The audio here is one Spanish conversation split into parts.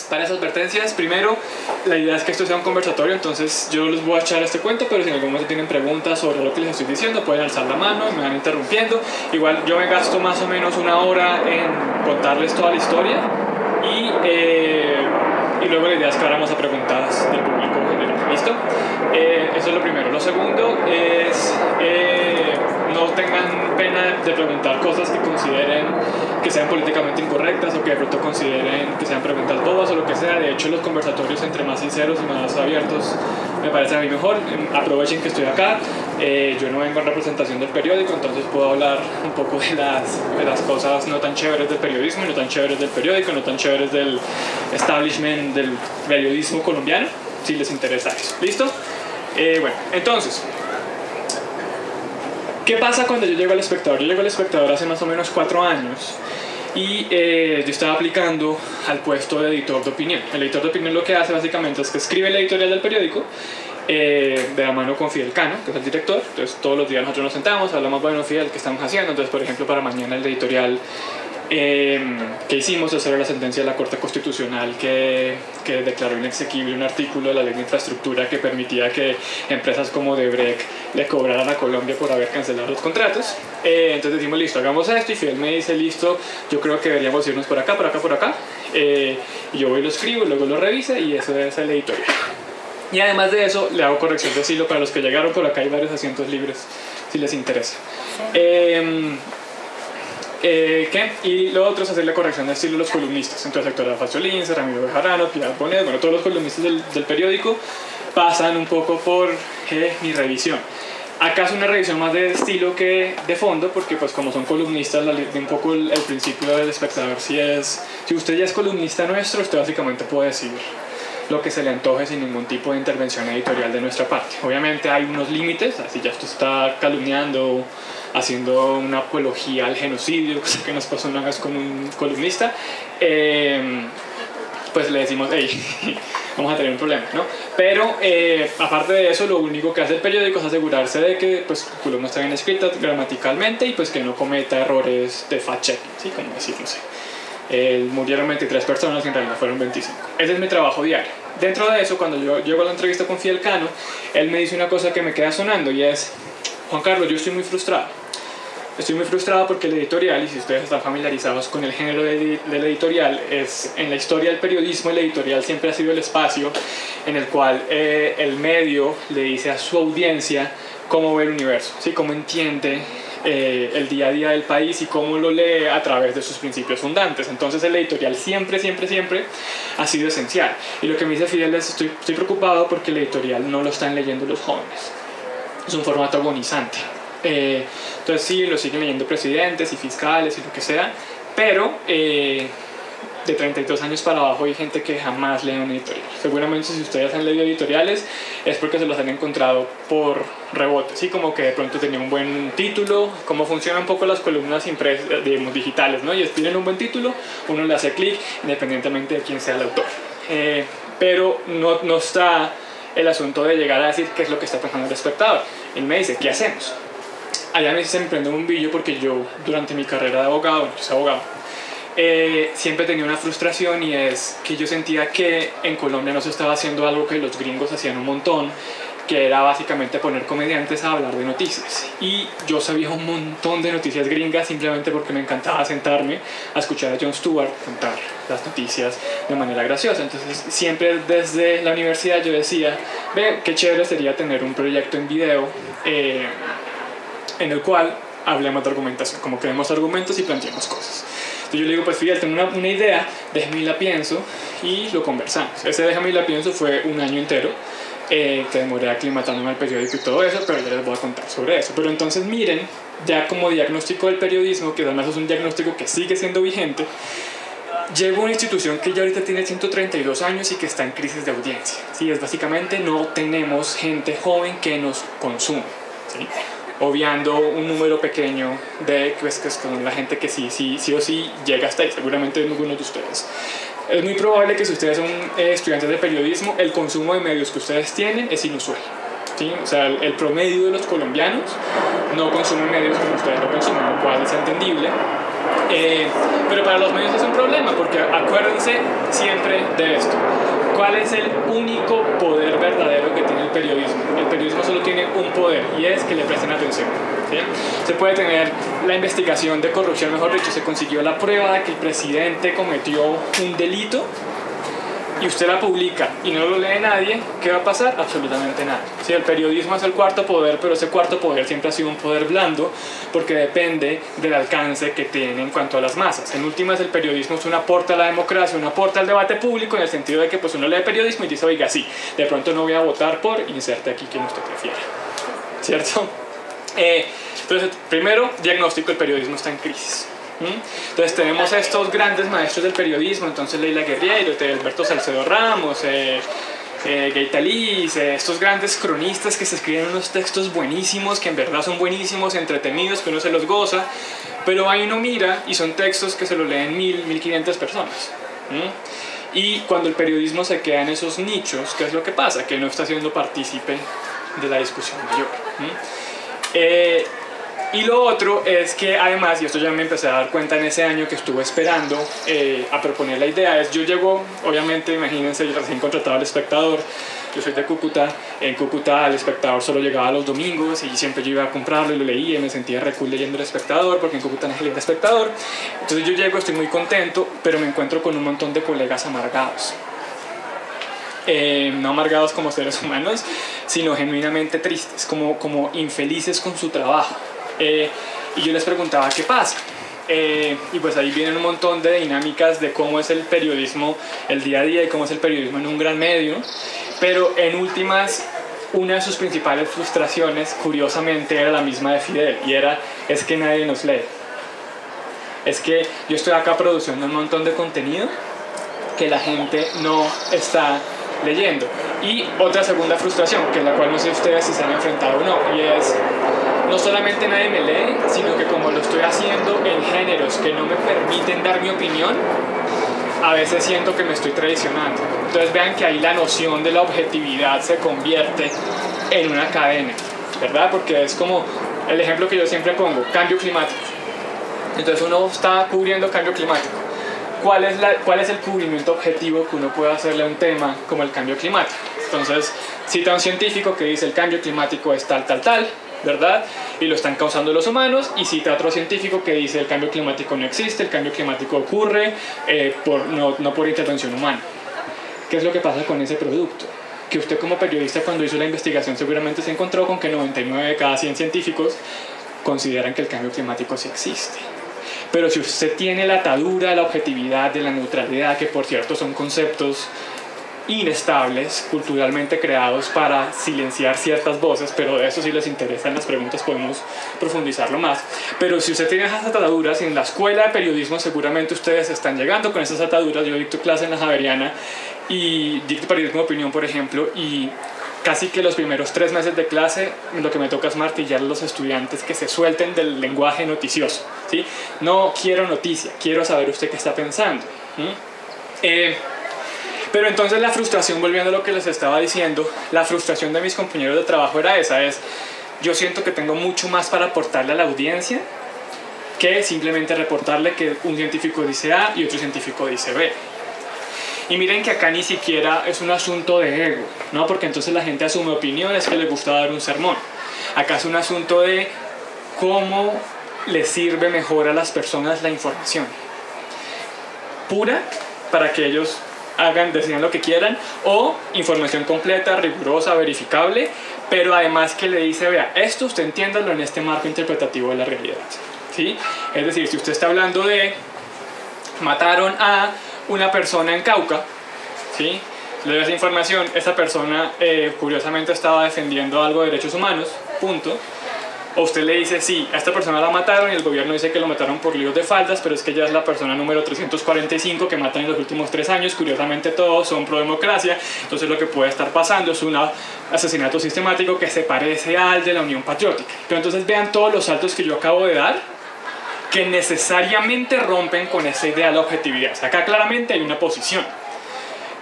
Varias advertencias. Primero, la idea es que esto sea un conversatorio, entonces yo les voy a echar este cuento, pero si en algún momento tienen preguntas sobre lo que les estoy diciendo, pueden alzar la mano y me van interrumpiendo. Igual yo me gasto más o menos 1 hora en contarles toda la historia y luego la idea es que ahora vamos a preguntas del público en general. ¿Listo? Eso es lo primero. Lo segundo es no tengan pena de preguntar cosas que consideren que sean políticamente incorrectas o que de pronto consideren que sean preguntas bobas o lo que sea. De hecho, los conversatorios entre más sinceros y más abiertos me parecen a mí mejor. Aprovechen que estoy acá. Yo no vengo en representación del periódico, entonces puedo hablar un poco de las cosas no tan chéveres del periodismo, no tan chéveres del periódico, no tan chéveres del establishment del periodismo colombiano, si les interesa eso. ¿Listo? Bueno, entonces, ¿qué pasa cuando yo llego al Espectador? Yo llego al Espectador hace más o menos 4 años y yo estaba aplicando al puesto de editor de opinión. El editor de opinión lo que hace básicamente es que escribe el editorial del periódico de la mano con Fidel Cano, que es el director. Entonces todos los días nosotros nos sentamos, hablamos, bueno, Fidel, ¿qué estamos haciendo? Entonces, por ejemplo, para mañana el editorial que hicimos es sobre la sentencia de la Corte Constitucional que declaró inexequible un artículo de la Ley de Infraestructura que permitía que empresas como Debrecht le cobraran a Colombia por haber cancelado los contratos. Entonces decimos, listo, hagamos esto, y Fidel me dice, listo, yo creo que deberíamos irnos por acá, por acá, por acá. Y yo voy y lo escribo, luego lo revise y eso es el editorial. Y además de eso, le hago corrección de estilo para los que llegaron por acá. Hay varios asientos libres, si les interesa. Y lo otro es hacerle corrección de estilo a los columnistas. Entonces, Héctor Afacio Lince, Ramiro Bejarano, Pilar Bonet, bueno, todos los columnistas del periódico pasan un poco por mi revisión. Acá es una revisión más de estilo que de fondo, porque pues como son columnistas, un poco el principio del Espectador, si usted ya es columnista nuestro, usted básicamente puede decir lo que se le antoje sin ningún tipo de intervención editorial de nuestra parte. Obviamente hay unos límites, así ya usted está calumniando, haciendo una apología al genocidio, cosa que nos pasó una vez con un columnista, pues le decimos, hey, vamos a tener un problema, ¿no? Pero aparte de eso, lo único que hace el periódico es asegurarse de que pues, la columna está bien escrita gramaticalmente y pues que no cometa errores de fact-checking, ¿sí? Como decir, no sé. Murieron 23 personas y en realidad fueron 25. Ese es mi trabajo diario. Dentro de eso, cuando yo llego a la entrevista con Fidel Cano, él me dice una cosa que me queda sonando y es: Juan Carlos, yo estoy muy frustrado. Estoy muy frustrado porque el editorial, y si ustedes están familiarizados con el género del editorial, es en la historia del periodismo, el editorial siempre ha sido el espacio en el cual el medio le dice a su audiencia cómo ve el universo, ¿sí? Cómo entiende el día a día del país y cómo lo lee a través de sus principios fundantes. Entonces el editorial siempre ha sido esencial. Y lo que me dice Fidel es: estoy preocupado porque el editorial no lo están leyendo los jóvenes. Es un formato agonizante. Entonces sí, lo siguen leyendo presidentes y fiscales y lo que sea, pero de 32 años para abajo hay gente que jamás lee un editorial. Seguramente si ustedes han leído editoriales es porque se los han encontrado por rebote, ¿sí? Como que de pronto tenía un buen título, como funcionan un poco las columnas impresas, digamos, digitales, ¿no? Y tienen un buen título, uno le hace clic independientemente de quién sea el autor. Pero no está el asunto de llegar a decir qué es lo que está pensando el espectador. Él me dice, ¿qué hacemos? Allá me se me prende un bombillo porque yo durante mi carrera de abogado, yo soy abogado, siempre tenía una frustración, y es que yo sentía que en Colombia no se estaba haciendo algo que los gringos hacían un montón, que era básicamente poner comediantes a hablar de noticias. Y yo sabía un montón de noticias gringas simplemente porque me encantaba sentarme a escuchar a Jon Stewart contar las noticias de manera graciosa. Entonces siempre desde la universidad yo decía, ve, qué chévere sería tener un proyecto en video en el cual hablemos de argumentación, como que demos argumentos y planteemos cosas. Entonces yo le digo, pues fíjate, tengo una idea, déjame y la pienso, y lo conversamos. Ese déjame y la pienso fue un año entero, que demoré aclimatándome al periódico y todo eso, pero ya les voy a contar sobre eso. Pero entonces miren, ya como diagnóstico del periodismo, que además es un diagnóstico que sigue siendo vigente, llego a una institución que ya ahorita tiene 132 años y que está en crisis de audiencia. ¿Sí? Es básicamente no tenemos gente joven que nos consume, ¿sí? Obviando un número pequeño de pues, que es con la gente que sí o sí llega hasta ahí, seguramente algunos de ustedes. Es muy probable que si ustedes son estudiantes de periodismo, el consumo de medios que ustedes tienen es inusual, ¿sí? O sea, el promedio de los colombianos no consumen medios como ustedes lo consumen, lo cual es entendible. Pero para los medios es un problema, porque acuérdense siempre de esto. ¿Cuál es el único poder verdadero que tiene el periodismo? El periodismo solo tiene un poder, y es que le presten atención. ¿Sí? Se puede tener la investigación de corrupción, mejor dicho, se consiguió la prueba de que el presidente cometió un delito, y usted la publica y no lo lee nadie, ¿qué va a pasar? Absolutamente nada. Sí, el periodismo es el cuarto poder, pero ese cuarto poder siempre ha sido un poder blando, porque depende del alcance que tiene en cuanto a las masas. En últimas, el periodismo es un aporte a la democracia, un aporte al debate público, en el sentido de que pues, uno lee periodismo y dice, oiga, sí, de pronto no voy a votar por, inserte aquí quien usted prefiera, ¿cierto? Entonces, primero, diagnóstico, el periodismo está en crisis. Entonces tenemos estos grandes maestros del periodismo, entonces Leila Guerriero, Alberto Salcedo Ramos, Gaita Liz, estos grandes cronistas que se escriben unos textos buenísimos, que en verdad son buenísimos, entretenidos, que uno se los goza, pero ahí uno mira y son textos que se los leen 1.500 personas. Y cuando el periodismo se queda en esos nichos, ¿qué es lo que pasa? Que no está siendo partícipe de la discusión mayor. Y lo otro es que además, y esto ya me empecé a dar cuenta en ese año que estuve esperando a proponer la idea, es yo llego, obviamente, imagínense, yo recién contratado al Espectador, yo soy de Cúcuta, en Cúcuta el Espectador solo llegaba los domingos y siempre yo iba a comprarlo y lo leía y me sentía re cool leyendo el Espectador, porque en Cúcuta no es el Espectador. Entonces yo llego, estoy muy contento, pero me encuentro con un montón de colegas amargados. No amargados como seres humanos, sino genuinamente tristes, como infelices con su trabajo. Y yo les preguntaba qué pasa, y pues ahí vienen un montón de dinámicas de cómo es el periodismo el día a día y cómo es el periodismo en un gran medio, pero en últimas una de sus principales frustraciones, curiosamente, era la misma de Fidel, y es que nadie nos lee. Es que yo estoy acá produciendo un montón de contenido que la gente no está leyendo. Y otra segunda frustración, que es la cual no sé ustedes si se han enfrentado o no, y es no solamente nadie me lee, sino que como lo estoy haciendo en géneros que no me permiten dar mi opinión, a veces siento que me estoy traicionando. Entonces vean que ahí la noción de la objetividad se convierte en una cadena, ¿verdad? Porque es como el ejemplo que yo siempre pongo, cambio climático. Entonces uno está cubriendo cambio climático. ¿Cuál es el cubrimiento objetivo que uno puede hacerle a un tema como el cambio climático? Entonces cita a un científico que dice el cambio climático es tal, ¿verdad? Y lo están causando los humanos, y cita a otro científico que dice el cambio climático no existe, el cambio climático ocurre no por intervención humana. ¿Qué es lo que pasa con ese producto? Que usted como periodista cuando hizo la investigación seguramente se encontró con que 99 de cada 100 científicos consideran que el cambio climático sí existe. Pero si usted tiene la atadura de la objetividad, de la neutralidad, que por cierto son conceptos inestables, culturalmente creados para silenciar ciertas voces, pero de eso si les interesan las preguntas podemos profundizarlo más. Pero si usted tiene esas ataduras, y en la escuela de periodismo seguramente ustedes están llegando con esas ataduras. Yo dicto clase en la Javeriana y dicto periodismo de opinión, por ejemplo, y casi que los primeros 3 meses de clase lo que me toca es martillar a los estudiantes que se suelten del lenguaje noticioso, ¿sí? No quiero noticia, quiero saber usted qué está pensando. Pero entonces la frustración, volviendo a lo que les estaba diciendo, la frustración de mis compañeros de trabajo era esa, yo siento que tengo mucho más para aportarle a la audiencia que simplemente reportarle que un científico dice A y otro científico dice B. Y miren que acá ni siquiera es un asunto de ego, ¿no? Porque entonces la gente asume opiniones que les gusta dar un sermón. Acá es un asunto de cómo les sirve mejor a las personas la información pura para que ellos decidan lo que quieran, o información completa, rigurosa, verificable, pero además que le dice, vea, esto usted entiéndalo en este marco interpretativo de la realidad, ¿sí? Es decir, si usted está hablando de mataron a una persona en Cauca, ¿sí? Le doy esa información, esa persona curiosamente estaba defendiendo algo de derechos humanos, punto. O usted le dice, sí, a esta persona la mataron y el gobierno dice que lo mataron por líos de faldas, pero es que ella es la persona número 345 que matan en los últimos 3 años, curiosamente todos son pro democracia, entonces lo que puede estar pasando es un asesinato sistemático que se parece al de la Unión Patriótica. Pero entonces vean todos los saltos que yo acabo de dar, que necesariamente rompen con esa idea de la objetividad. O sea, acá claramente hay una posición.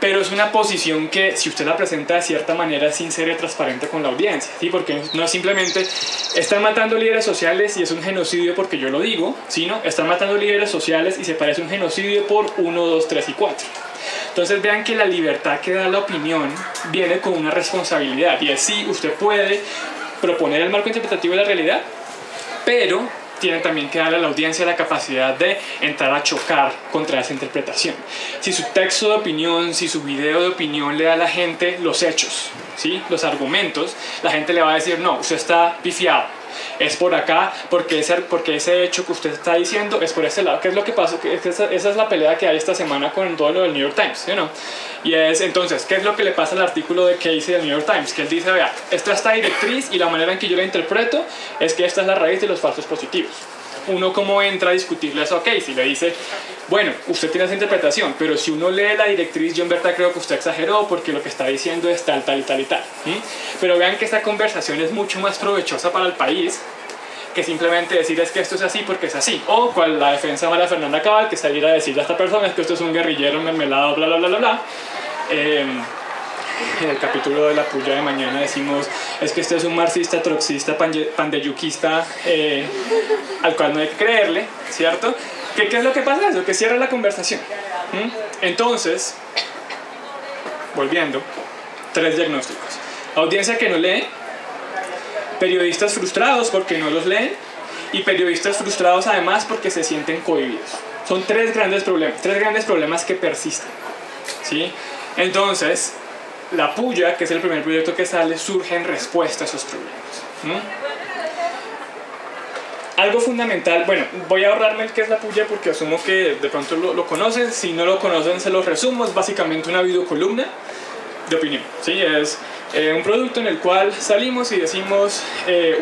pero es una posición que si usted la presenta de cierta manera es sincera y transparente con la audiencia, ¿sí? Porque no es simplemente están matando líderes sociales y es un genocidio porque yo lo digo, sino están matando líderes sociales y se parece un genocidio por 1, 2, 3 y 4. Entonces vean que la libertad que da la opinión viene con una responsabilidad, y es sí, usted puede proponer el marco interpretativo de la realidad, pero tiene también que darle a la audiencia la capacidad de entrar a chocar contra esa interpretación. Si su texto de opinión, si su video de opinión le da a la gente los hechos, ¿sí? Los argumentos, la gente le va a decir, no, usted está pifiado, es por acá, porque ese hecho que usted está diciendo es por ese lado. ¿Qué es lo que pasa? Esa es la pelea que hay esta semana con todo lo del New York Times, ¿sí o no? Y es, entonces, ¿qué es lo que le pasa al artículo de Casey del New York Times? Que él dice, vea, esta es esta directriz y la manera en que yo la interpreto es que esta es la raíz de los falsos positivos. Uno como entra a discutirle eso a Casey, le dice, bueno, usted tiene esa interpretación, pero si uno lee la directriz, yo en verdad creo que usted exageró porque lo que está diciendo es tal, tal y tal y tal. Pero vean que esta conversación es mucho más provechosa para el país que simplemente decir es que esto es así porque es así. O cual la defensa de María Fernanda Cabal, que salir a decirle a esta persona es que esto es un guerrillero mermelado, bla, bla, bla, bla, bla. En el capítulo de la puya de mañana decimos es que este es un marxista, troxista, pandeyuquista, al cual no hay que creerle, ¿cierto? ¿Qué es lo que pasa? Eso, que cierra la conversación. Entonces, volviendo, 3 diagnósticos. Audiencia que no lee, periodistas frustrados porque no los leen, y periodistas frustrados además porque se sienten cohibidos. Son 3 grandes problemas que persisten, ¿sí? Entonces, la puya, que es el primer proyecto que sale, surge en respuesta a esos problemas. Algo fundamental, bueno, voy a ahorrarme el que es la puya porque asumo que de pronto lo conocen. Si no lo conocen, se los resumo. Es básicamente una videocolumna de opinión, ¿sí? Es un producto en el cual salimos y decimos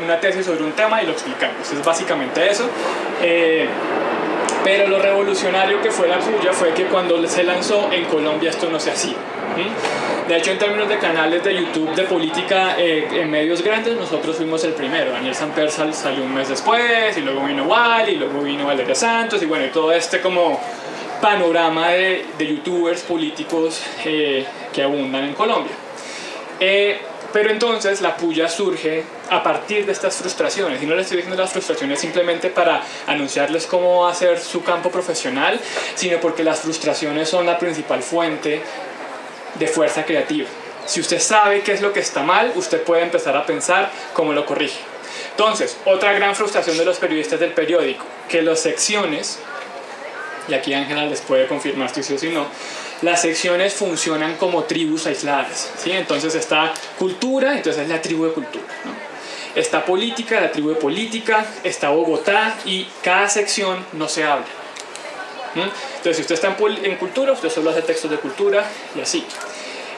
una tesis sobre un tema y lo explicamos. Es básicamente eso. Pero lo revolucionario que fue la puya fue que cuando se lanzó en Colombia esto no se hacía. De hecho, en términos de canales de YouTube de política en medios grandes, nosotros fuimos el primero. Daniel Samper salió un mes después, y luego vino Wally, y luego vino Valeria Santos, y bueno, y todo este como panorama de youtubers políticos que abundan en Colombia. Pero entonces la puya surge a partir de estas frustraciones, y no les estoy diciendo las frustraciones simplemente para anunciarles cómo va a ser su campo profesional, sino porque las frustraciones son la principal fuente de fuerza creativa. Si usted sabe qué es lo que está mal, usted puede empezar a pensar cómo lo corrige. Entonces, otra gran frustración de los periodistas del periódico, que las secciones, y aquí Ángela les puede confirmar si sí o si no, las secciones funcionan como tribus aisladas, ¿sí? Entonces está cultura, entonces es la tribu de cultura, ¿no? Está política, la tribu de política, está Bogotá, y cada sección no se habla. Entonces, si usted está en cultura, usted solo hace textos de cultura y así.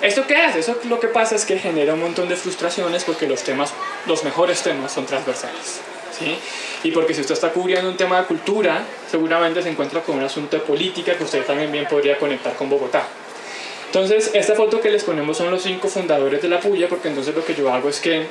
¿Esto qué hace? Eso lo que pasa es que genera un montón de frustraciones porque los mejores temas son transversales, ¿sí? Y porque si usted está cubriendo un tema de cultura, seguramente se encuentra con un asunto de política que usted también bien podría conectar con Bogotá. Entonces, esta foto que les ponemos son los 5 fundadores de la puya, porque entonces lo que yo hago es que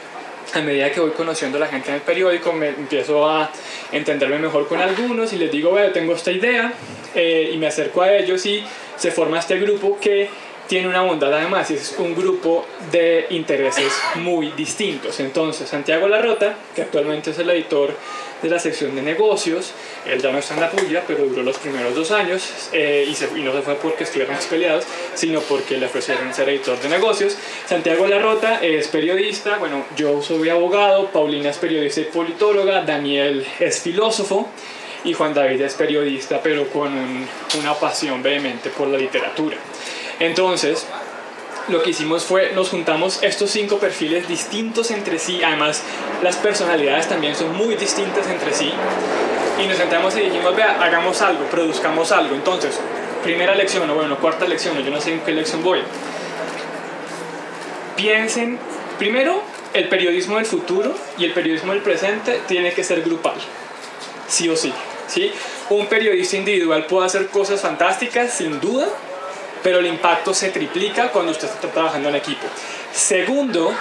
a medida que voy conociendo a la gente en el periódico, me empiezo a entenderme mejor con algunos y les digo, bueno, tengo esta idea, y me acerco a ellos y se forma este grupo que tiene una bondad además, y es un grupo de intereses muy distintos. Entonces, Santiago Larrota, que actualmente es el editor de la sección de negocios, él ya no está en la puya, pero duró los primeros 2 años, y no se fue porque estuviéramos peleados, sino porque le ofrecieron ser editor de negocios. Santiago Larrota es periodista, bueno, yo soy abogado, Paulina es periodista y politóloga, Daniel es filósofo, y Juan David es periodista, pero con una pasión vehemente por la literatura. Entonces, lo que hicimos fue, nos juntamos estos 5 perfiles distintos entre sí, además las personalidades también son muy distintas entre sí, y nos sentamos y dijimos, vea, hagamos algo, produzcamos algo. Entonces, primera lección, o bueno, cuarta lección, yo no sé en qué lección voy. Piensen, primero, el periodismo del futuro y el periodismo del presente tiene que ser grupal, sí o sí, ¿sí? Un periodista individual puede hacer cosas fantásticas, sin duda, pero el impacto se triplica cuando usted está trabajando en equipo. Segundo,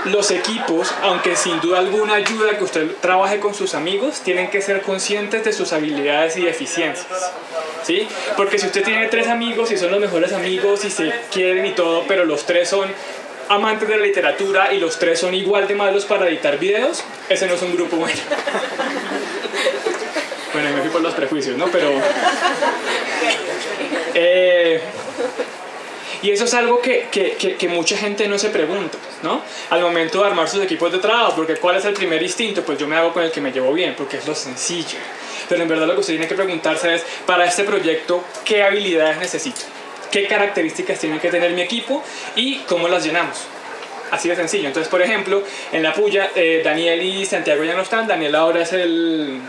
los equipos, aunque sin duda alguna ayuda que usted trabaje con sus amigos, tienen que ser conscientes de sus habilidades y deficiencias, ¿sí? Porque si usted tiene 3 amigos y son los mejores amigos y se quieren y todo, pero los 3 son amantes de la literatura y los 3 son igual de malos para editar videos, ese no es un grupo bueno. Bueno, me fui por los prejuicios, ¿no? Pero... y eso es algo que mucha gente no se pregunta, ¿no? Al momento de armar sus equipos de trabajo, porque ¿cuál es el primer instinto? Pues yo me hago con el que me llevo bien, porque es lo sencillo. Pero en verdad lo que usted tiene que preguntarse es, para este proyecto, ¿qué habilidades necesito? ¿Qué características tiene que tener mi equipo? ¿Y cómo las llenamos? Así de sencillo. Entonces, por ejemplo, en la puya, Daniel y Santiago ya no están. Daniel ahora es el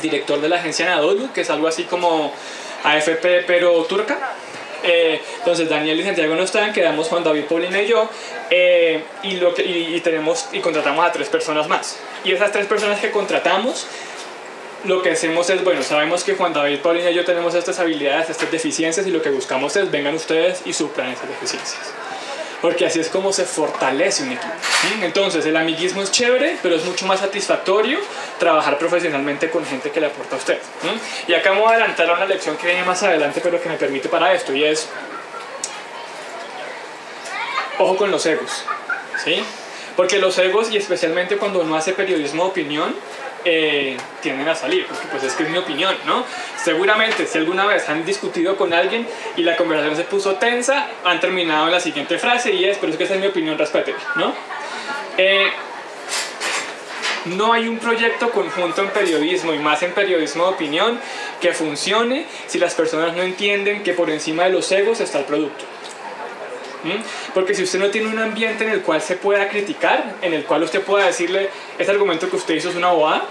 director de la agencia Nadolu, que es algo así como AFP, pero turca. Entonces Daniel y Santiago no están, quedamos Juan David, Paulina y yo, y contratamos a 3 personas más. Y esas 3 personas que contratamos, lo que hacemos es, bueno, sabemos que Juan David, Paulina y yo tenemos estas habilidades, estas deficiencias, y lo que buscamos es, vengan ustedes y suplan esas deficiencias. Porque así es como se fortalece un equipo. Entonces el amiguismo es chévere, pero es mucho más satisfactorio trabajar profesionalmente con gente que le aporta a usted. Y acá me voy a adelantar a una lección que viene más adelante, pero que me permite para esto, y es: ojo con los egos, ¿sí? Porque los egos, y especialmente cuando uno hace periodismo de opinión, tienden a salir, porque pues es que es mi opinión, ¿no? Seguramente si alguna vez han discutido con alguien y la conversación se puso tensa, han terminado en la siguiente frase, y es: pero es que esa es mi opinión, respéteme, ¿no? No hay un proyecto conjunto en periodismo, y más en periodismo de opinión, que funcione si las personas no entienden que por encima de los egos está el producto. Porque si usted no tiene un ambiente en el cual se pueda criticar, en el cual usted pueda decirle: este argumento que usted hizo es una bobada,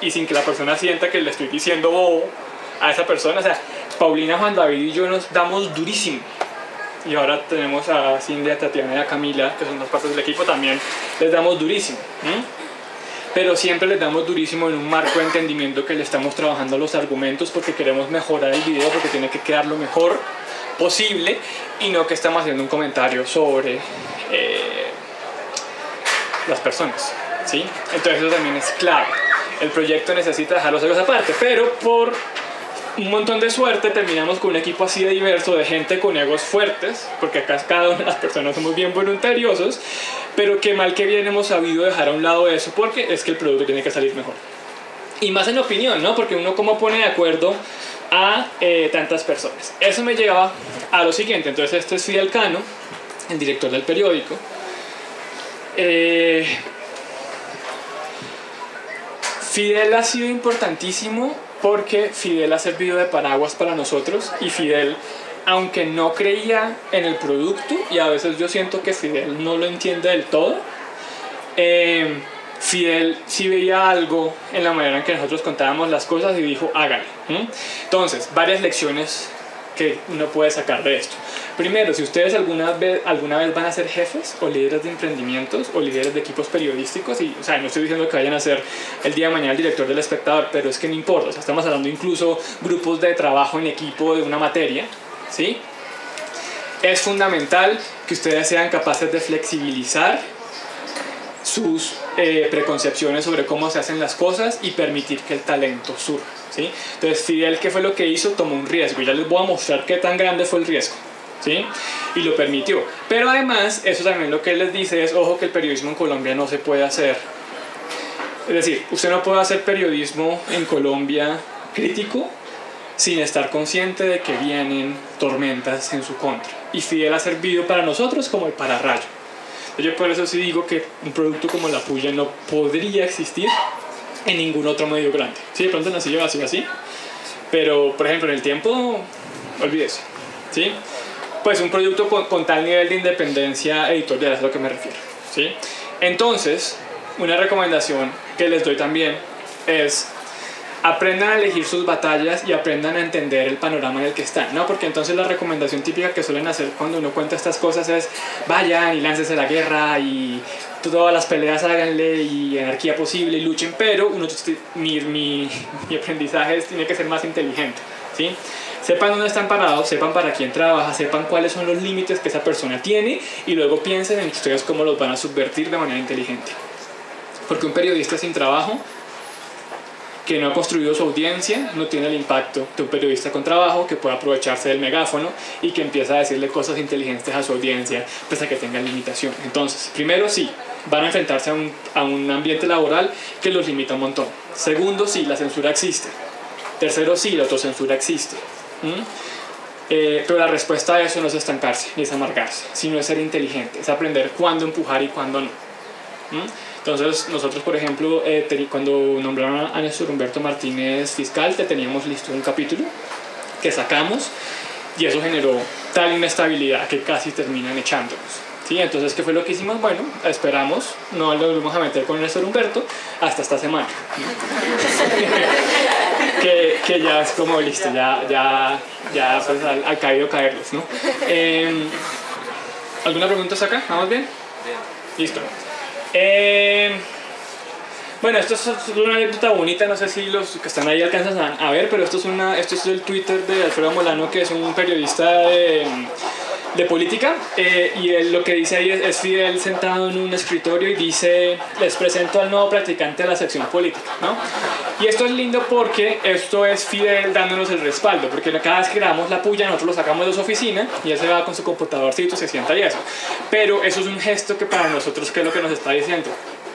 y sin que la persona sienta que le estoy diciendo bobo a esa persona. O sea, Paulina, Juan David y yo nos damos durísimo, y ahora tenemos a Cindy, a Tatiana y a Camila, que son las partes del equipo, también les damos durísimo, pero siempre les damos durísimo en un marco de entendimiento, que le estamos trabajando los argumentos porque queremos mejorar el video, porque tiene que quedar lo mejor posible, y no que estamos haciendo un comentario sobre las personas, ¿sí? Entonces eso también es clave. El proyecto necesita dejar los egos aparte, pero por un montón de suerte terminamos con un equipo así de diverso, de gente con egos fuertes, porque acá cada una de las personas somos bien voluntariosos, pero que mal que bien hemos sabido dejar a un lado eso, porque es que el producto tiene que salir mejor. Y más en opinión, ¿no? Porque uno cómo pone de acuerdo a tantas personas. Eso me lleva a lo siguiente. Entonces este es Fidel Cano, el director del periódico. Fidel ha sido importantísimo porque Fidel ha servido de paraguas para nosotros, y Fidel, aunque no creía en el producto, y a veces yo siento que Fidel no lo entiende del todo, Fidel sí veía algo en la manera en que nosotros contábamos las cosas y dijo: hágale. Entonces, varias lecciones que uno puede sacar de esto. Primero, si ustedes alguna vez van a ser jefes o líderes de emprendimientos o líderes de equipos periodísticos, y, o sea, no estoy diciendo que vayan a ser el día de mañana el director del Espectador, pero es que no importa. O sea, estamos hablando incluso grupos de trabajo en equipo de una materia, ¿sí? Es fundamental que ustedes sean capaces de flexibilizar sus preconcepciones sobre cómo se hacen las cosas y permitir que el talento surja, ¿sí? Entonces Fidel, ¿qué fue lo que hizo? Tomó un riesgo, y ya les voy a mostrar qué tan grande fue el riesgo, ¿sí? Y lo permitió. Pero además, eso también lo que él les dice es: ojo, que el periodismo en Colombia no se puede hacer. Es decir, usted no puede hacer periodismo en Colombia crítico sin estar consciente de que vienen tormentas en su contra. Y Fidel ha servido para nosotros como el pararrayo. Yo por eso sí digo que un producto como la puya no podría existir en ningún otro medio grande. Sí, de pronto en la silla así, pero por ejemplo en el tiempo, olvídese, ¿sí? Pues un producto con tal nivel de independencia editorial es a lo que me refiero, ¿sí? Entonces, una recomendación que les doy también es: aprendan a elegir sus batallas y aprendan a entender el panorama en el que están, ¿no? Porque entonces la recomendación típica que suelen hacer cuando uno cuenta estas cosas es: vayan y láncense a la guerra y todas las peleas háganle y anarquía posible y luchen, pero mi aprendizaje tiene que ser más inteligente, ¿sí? Sepan dónde están parados, sepan para quién trabaja, sepan cuáles son los límites que esa persona tiene, y luego piensen en ustedes cómo los van a subvertir de manera inteligente. Porque un periodista sin trabajo, que no ha construido su audiencia, no tiene el impacto de un periodista con trabajo que pueda aprovecharse del megáfono y que empieza a decirle cosas inteligentes a su audiencia pese a que tenga limitación. Entonces, primero sí, van a enfrentarse a un ambiente laboral que los limita un montón. Segundo, sí, la censura existe. Tercero, sí, la autocensura existe. Pero la respuesta a eso no es estancarse ni es amargarse, sino es ser inteligente, es aprender cuándo empujar y cuándo no. Entonces nosotros, por ejemplo, cuando nombraron a Néstor Humberto Martínez fiscal, teníamos listo un capítulo que sacamos y eso generó tal inestabilidad que casi terminan echándonos. ¿Sí? Entonces, ¿qué fue lo que hicimos? Bueno, esperamos, no lo volvemos a meter con Néstor Humberto hasta esta semana. que ya es como listo, ya pues al caído caerlos, ¿no? ¿Alguna pregunta acá? ¿Vamos bien? Listo. Bueno, esto es una anécdota bonita, no sé si los que están ahí alcanzan a ver, pero esto es el Twitter de Alfredo Molano, que es un periodista de política, y él lo que dice ahí es Fidel sentado en un escritorio y dice: les presento al nuevo practicante de la sección política, ¿no? Y esto es lindo porque esto es Fidel dándonos el respaldo, porque cada vez que grabamos la puya nosotros lo sacamos de su oficina y él se va con su computadorcito, se sienta y eso, pero eso es un gesto que para nosotros, ¿qué es lo que nos está diciendo?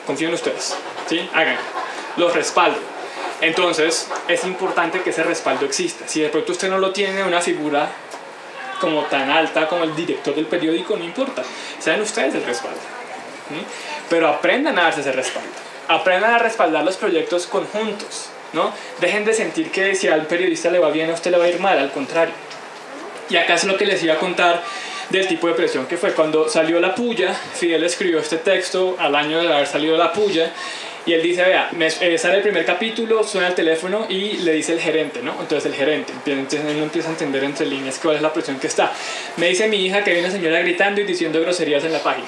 Confío en ustedes, ¿sí? Hagan, los respaldo. Entonces es importante que ese respaldo exista. Si de pronto usted no lo tiene, una figura como tan alta como el director del periódico, no importa, sean ustedes el respaldo. Pero aprendan a darse ese respaldo, aprendan a respaldar los proyectos conjuntos, ¿no? Dejen de sentir que si al periodista le va bien a usted le va a ir mal, al contrario. Y acá es lo que les iba a contar del tipo de presión que fue cuando salió la puya. Fidel escribió este texto al año de haber salido la puya y él dice: vea, sale el primer capítulo, suena el teléfono y le dice el gerente, ¿no? Entonces el gerente, entonces él no empieza a entender entre líneas cuál es la presión que está. Me dice mi hija que hay una señora gritando y diciendo groserías en la página.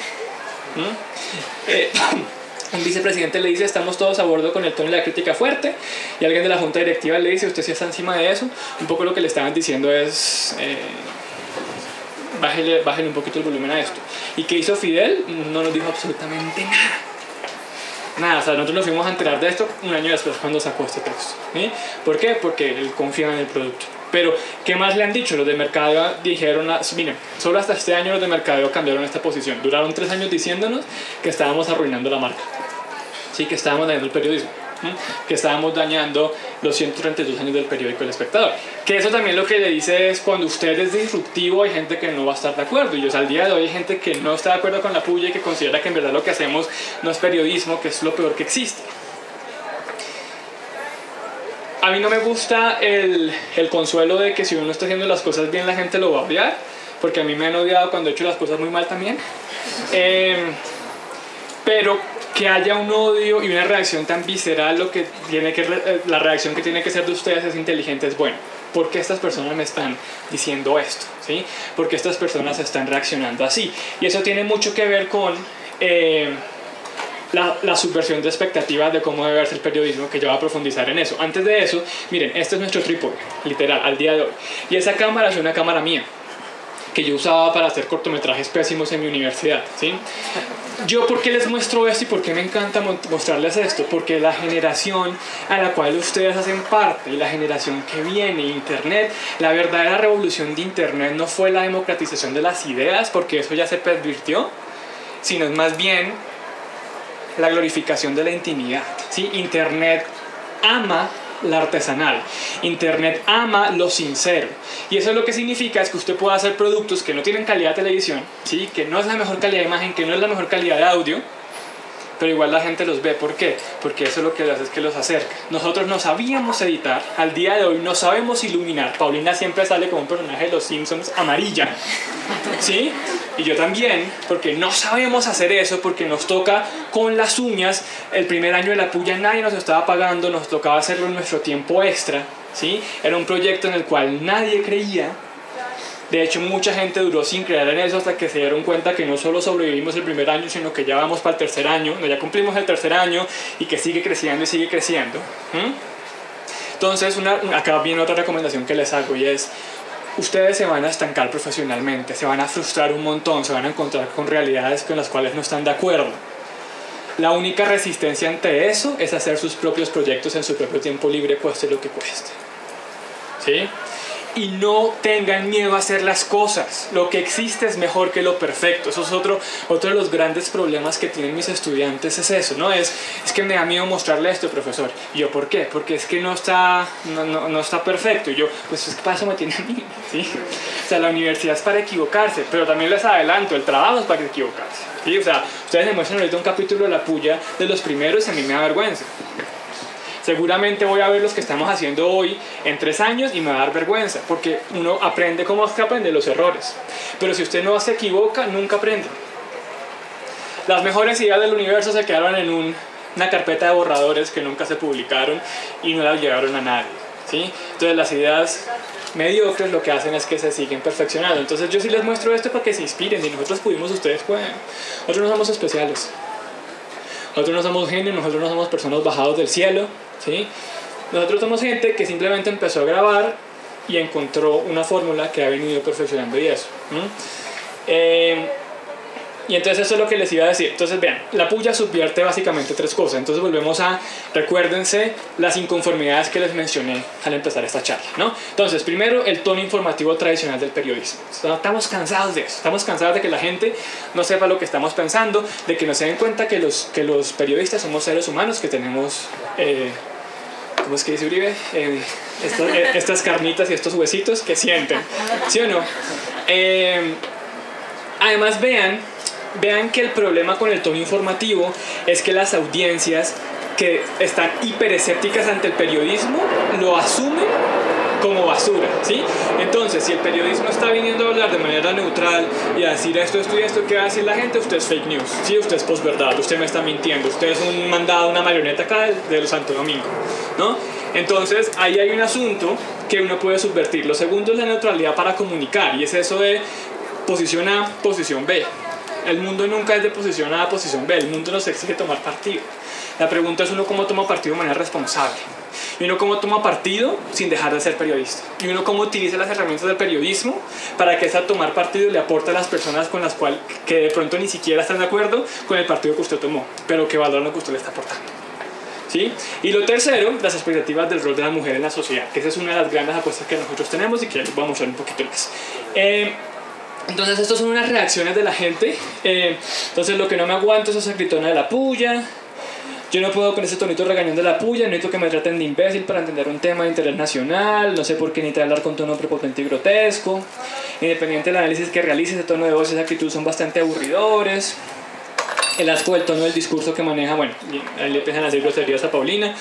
Un vicepresidente le dice: estamos todos a bordo con el tono y la crítica fuerte, y alguien de la junta directiva le dice: usted sí está encima de eso. Un poco lo que le estaban diciendo es: bájele un poquito el volumen a esto. ¿Y qué hizo Fidel? No nos dijo absolutamente nada, o sea, nosotros nos fuimos a enterar de esto un año después cuando sacó este texto, ¿sí? ¿Por qué? Porque él confía en el producto. Pero, ¿qué más le han dicho? Los de mercadeo dijeron: miren, solo hasta este año los de mercadeo cambiaron esta posición. Duraron 3 años diciéndonos que estábamos arruinando la marca, ¿sí? Que estábamos dañando el periodismo, que estábamos dañando los 132 años del periódico El Espectador. Que eso también lo que le dice es: cuando usted es disruptivo hay gente que no va a estar de acuerdo, y al día de hoy hay gente que no está de acuerdo con la puya y que considera que en verdad lo que hacemos no es periodismo, que es lo peor que existe. A mí no me gusta el consuelo de que si uno está haciendo las cosas bien la gente lo va a odiar, porque a mí me han odiado cuando he hecho las cosas muy mal también. Pero que haya un odio y una reacción tan visceral, la reacción que tiene que ser de ustedes es inteligente, es bueno. ¿Por qué estas personas me están diciendo esto? ¿Sí? ¿Por qué estas personas están reaccionando así? Y eso tiene mucho que ver con la subversión de expectativas de cómo debe verse el periodismo, que yo voy a profundizar en eso. Antes de eso, miren, este es nuestro trípode, literal, al día de hoy. Y esa cámara es una cámara mía, que yo usaba para hacer cortometrajes pésimos en mi universidad, ¿sí? Yo, ¿por qué les muestro esto y por qué me encanta mostrarles esto? Porque la generación a la cual ustedes hacen parte y la generación que viene, Internet, la verdadera revolución de Internet no fue la democratización de las ideas, porque eso ya se pervirtió, sino es más bien la glorificación de la intimidad, ¿sí? Internet ama la artesanal, Internet ama lo sincero, y eso lo que significa es que usted puede hacer productos que no tienen calidad de televisión, ¿sí? Que no es la mejor calidad de imagen, que no es la mejor calidad de audio, pero igual la gente los ve. ¿Por qué? Porque eso lo que hace es que los acerca. Nosotros no sabíamos editar, al día de hoy no sabemos iluminar. Paulina siempre sale como un personaje de Los Simpsons amarilla, ¿sí? Y yo también, porque no sabemos hacer eso, porque nos toca con las uñas. El primer año de la puya nadie nos estaba pagando, nos tocaba hacerlo en nuestro tiempo extra, ¿sí? Era un proyecto en el cual nadie creía. De hecho, mucha gente duró sin creer en eso hasta que se dieron cuenta que no solo sobrevivimos el primer año, sino que ya vamos para el tercer año, ya cumplimos el tercer año y que sigue creciendo y sigue creciendo. Entonces, acá viene otra recomendación que les hago, y es: ustedes se van a estancar profesionalmente, se van a frustrar un montón, se van a encontrar con realidades con las cuales no están de acuerdo. La única resistencia ante eso es hacer sus propios proyectos en su propio tiempo libre, cueste lo que cueste. ¿Sí? Y no tengan miedo a hacer las cosas. Lo que existe es mejor que lo perfecto. Eso es otro de los grandes problemas que tienen mis estudiantes, es eso, ¿no? Es que me da miedo mostrarle esto, profesor. Y yo, ¿por qué? Porque es que no está perfecto. Y yo, pues es que para eso me tiene a mí, ¿sí? O sea, la universidad es para equivocarse, pero también les adelanto, el trabajo es para equivocarse, ¿sí? O sea, ustedes me muestran ahorita un capítulo de La Puya de los primeros y a mí me da vergüenza. Seguramente voy a ver los que estamos haciendo hoy en 3 años y me va a dar vergüenza, porque uno aprende como es que aprende los errores. Pero si usted no se equivoca, nunca aprende. Las mejores ideas del universo se quedaron en una carpeta de borradores que nunca se publicaron y no las llevaron a nadie, ¿sí? Entonces las ideas mediocres lo que hacen es que se siguen perfeccionando. Entonces yo sí les muestro esto para que se inspiren. Si nosotros pudimos, ustedes pueden. Nosotros no somos especiales. Nosotros no somos genios, nosotros no somos personas bajados del cielo, ¿sí? Nosotros somos gente que simplemente empezó a grabar y encontró una fórmula que ha venido perfeccionando y eso. Y entonces eso es lo que les iba a decir. Entonces vean, La Puya subvierte básicamente 3 cosas. Entonces volvemos a, recuérdense las inconformidades que les mencioné al empezar esta charla, ¿no? Entonces primero, el tono informativo tradicional del periodismo. Estamos cansados de eso. Estamos cansados de que la gente no sepa lo que estamos pensando, de que no se den cuenta que los periodistas somos seres humanos, que tenemos ¿cómo es que dice Uribe? Estas carnitas y estos huesitos que sienten, ¿sí o no? Además vean que el problema con el tono informativo es que las audiencias que están hiperescépticas ante el periodismo lo asumen como basura, ¿sí? Entonces, si el periodismo está viniendo a hablar de manera neutral y a decir esto y esto, ¿qué va a decir la gente? Usted es fake news, ¿sí? Usted es posverdad, usted me está mintiendo, usted es un mandado, una marioneta acá del Santo Domingo, ¿no? Entonces, ahí hay un asunto que uno puede subvertir. Lo segundo es la neutralidad para comunicar, y es eso de posición A, posición B. El mundo nunca es de posición A a posición B, el mundo nos exige tomar partido. La pregunta es uno cómo toma partido de manera responsable, y uno cómo toma partido sin dejar de ser periodista, y uno cómo utiliza las herramientas del periodismo para que esa tomar partido le aporte a las personas con las cuales que de pronto ni siquiera están de acuerdo con el partido que usted tomó, pero que valoran lo que usted le está aportando, ¿sí? Y lo tercero, las expectativas del rol de la mujer en la sociedad, que esa es una de las grandes apuestas que nosotros tenemos y que les vamos a mostrar un poquito más. Entonces estas son unas reacciones de la gente. Entonces lo que no me aguanto es esa gritona de La Puya. Yo no puedo con ese tonito regañón de La Puya. Necesito que me traten de imbécil para entender un tema de interés nacional. No sé por qué necesito hablar con tono prepotente y grotesco. Independiente del análisis que realice, ese tono de voz y esa actitud son bastante aburridores. El asco del tono del discurso que maneja, bueno, ahí le empiezan a decir groserías a Paulina.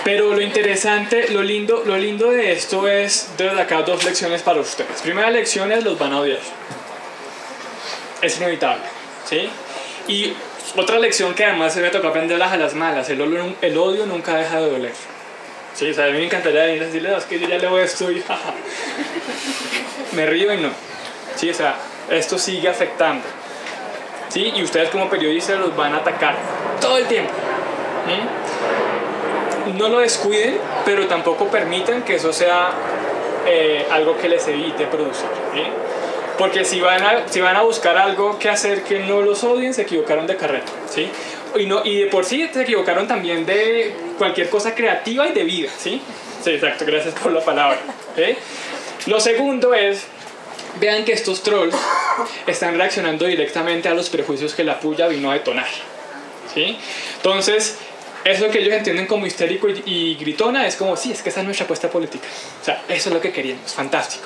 Pero lo interesante, lo lindo de esto es, desde acá 2 lecciones para ustedes. Primera lección es: los van a odiar. Es inevitable, ¿sí? Y otra lección que además se me tocó aprenderlas a las malas: el odio nunca deja de doler, ¿sí? O sea, a mí me encantaría venir a decirle: no, es que yo ya leo esto y me río y no, ¿sí? O sea, esto sigue afectando, ¿sí? Y ustedes como periodistas los van a atacar todo el tiempo, ¿sí? No lo descuiden, pero tampoco permitan que eso sea algo que les evite producir, ¿sí? Porque si van a buscar algo que hacer que no los odien, se equivocaron de carrera, ¿sí? Y de por sí se equivocaron también de cualquier cosa creativa y de vida, ¿sí? Sí, exacto, gracias por la palabra, ¿sí? Lo segundo es: vean que estos trolls están reaccionando directamente a los prejuicios que La Puya vino a detonar, ¿sí? Entonces, eso que ellos entienden como histérico y gritona es como: sí, es que esa es nuestra apuesta política. O sea, eso es lo que queríamos, fantástico,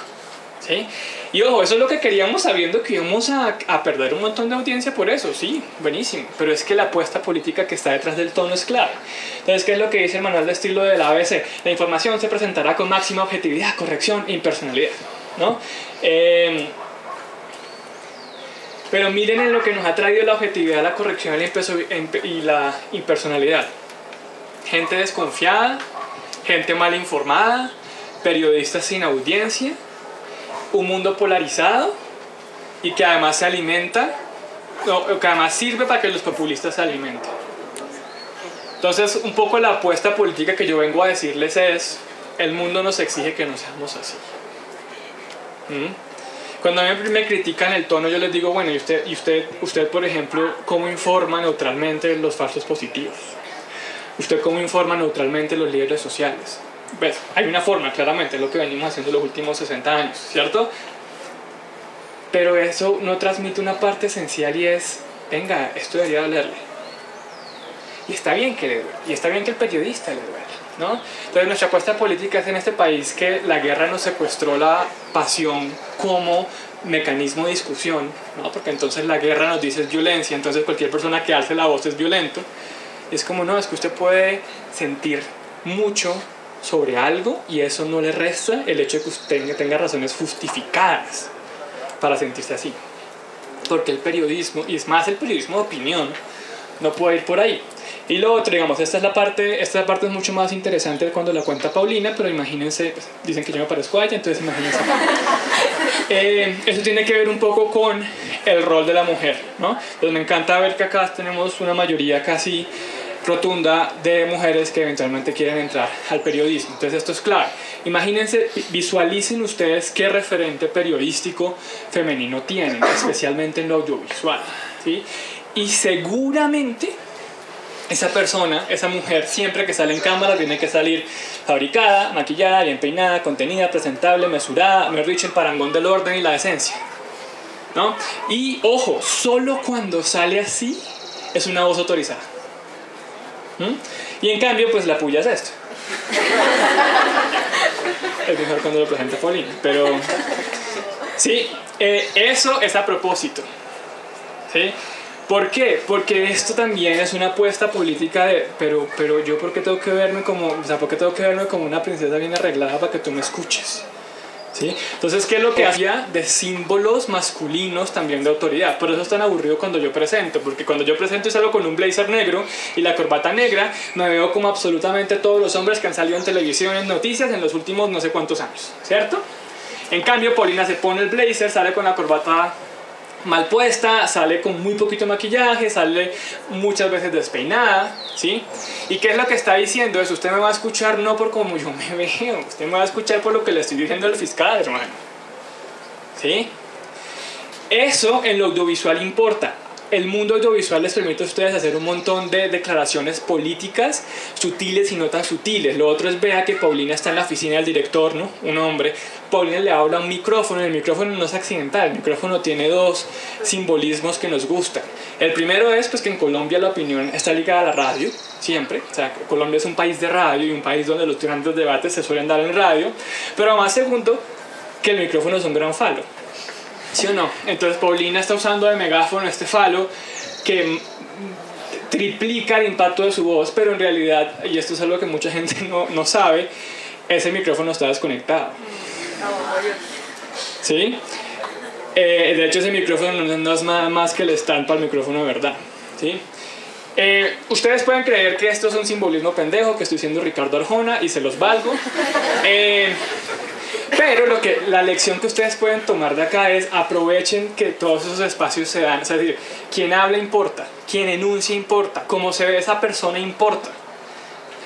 ¿sí? Y ojo, eso es lo que queríamos sabiendo que íbamos a perder un montón de audiencia por eso, sí, buenísimo. Pero es que la apuesta política que está detrás del tono es clave. Entonces, ¿qué es lo que dice el manual de estilo de la ABC? La información se presentará con máxima objetividad, corrección e impersonalidad, ¿no? Pero miren en lo que nos ha traído la objetividad, la corrección y la impersonalidad. Gente desconfiada, gente mal informada, periodistas sin audiencia, un mundo polarizado y que además se alimenta, que además sirve para que los populistas se alimenten. Entonces, un poco la apuesta política que yo vengo a decirles es: el mundo nos exige que no seamos así. Cuando a mí me critican el tono, yo les digo, bueno, ¿y usted, por ejemplo, cómo informa neutralmente los falsos positivos? ¿Usted cómo informa neutralmente los líderes sociales? Pues, hay una forma, claramente, es lo que venimos haciendo los últimos 60 años, ¿cierto? Pero eso no transmite una parte esencial y es, venga, esto debería dolerle. Y está bien que le duele, y está bien que el periodista le duele, ¿no? Entonces nuestra apuesta política es en este país que la guerra nos secuestró la pasión como mecanismo de discusión, ¿no? Porque entonces la guerra nos dice es violencia, entonces cualquier persona que alce la voz es violento. Es como, no, es que usted puede sentir mucho sobre algo y eso no le resta el hecho de que usted tenga razones justificadas para sentirse así. Porque el periodismo, y es más el periodismo de opinión, no puede ir por ahí. Y lo otro, digamos, esta parte es mucho más interesante cuando la cuenta Paulina, pero imagínense, pues, dicen que yo me parezco a ella, entonces imagínense. Eso tiene que ver un poco con el rol de la mujer, ¿no? Entonces me encanta ver que acá tenemos una mayoría casi rotunda de mujeres que eventualmente quieren entrar al periodismo. Entonces esto es clave. Imagínense, visualicen ustedes qué referente periodístico femenino tienen, especialmente en lo audiovisual, ¿sí? Y seguramente esa persona, esa mujer, siempre que sale en cámara tiene que salir fabricada, maquillada, bien peinada, contenida, presentable, mesurada, mejor dicho, el parangón del orden y la decencia, ¿no? Y ojo, solo cuando sale así es una voz autorizada. Y en cambio, pues la puya es esto. Es mejor cuando lo presenta Paulina, pero sí, eso es a propósito, ¿sí? ¿Por qué? Porque esto también es una apuesta política de, pero yo ¿por qué tengo que verme como, o sea, por qué tengo que verme como una princesa bien arreglada para que tú me escuches? ¿Sí? Entonces, ¿qué es lo que hacía de símbolos masculinos también de autoridad? Por eso es tan aburrido cuando yo presento, porque cuando yo presento y salgo con un blazer negro y la corbata negra, me veo como absolutamente todos los hombres que han salido en televisión, en noticias, en los últimos no sé cuántos años, ¿cierto? En cambio, Paulina se pone el blazer, sale con la corbata mal puesta, sale con muy poquito maquillaje, sale muchas veces despeinada, ¿sí? ¿Y qué es lo que está diciendo? Eso usted me va a escuchar no por cómo yo me veo, usted me va a escuchar por lo que le estoy diciendo al fiscal, hermano, ¿sí? Eso en lo audiovisual importa. El mundo audiovisual les permite a ustedes hacer un montón de declaraciones políticas sutiles y no tan sutiles. Lo otro es, vea que Paulina está en la oficina del director, ¿no? Un hombre. Paulina le habla a un micrófono. El micrófono no es accidental. El micrófono tiene dos simbolismos que nos gustan. El primero es pues, que en Colombia la opinión está ligada a la radio, siempre. O sea, Colombia es un país de radio y un país donde los grandes debates se suelen dar en radio. Pero además, segundo, que el micrófono es un gran falo. ¿Sí o no? Entonces Paulina está usando de megáfono este falo que triplica el impacto de su voz, pero en realidad, y esto es algo que mucha gente no sabe, ese micrófono está desconectado. ¿Sí? De hecho ese micrófono no es nada más que el stand para el micrófono de verdad. ¿Sí? Ustedes pueden creer que esto es un simbolismo pendejo, que estoy siendo Ricardo Arjona y se los valgo. Pero la lección que ustedes pueden tomar de acá es aprovechen que todos esos espacios se dan. Es decir, quien habla importa, quien enuncia importa, cómo se ve esa persona importa.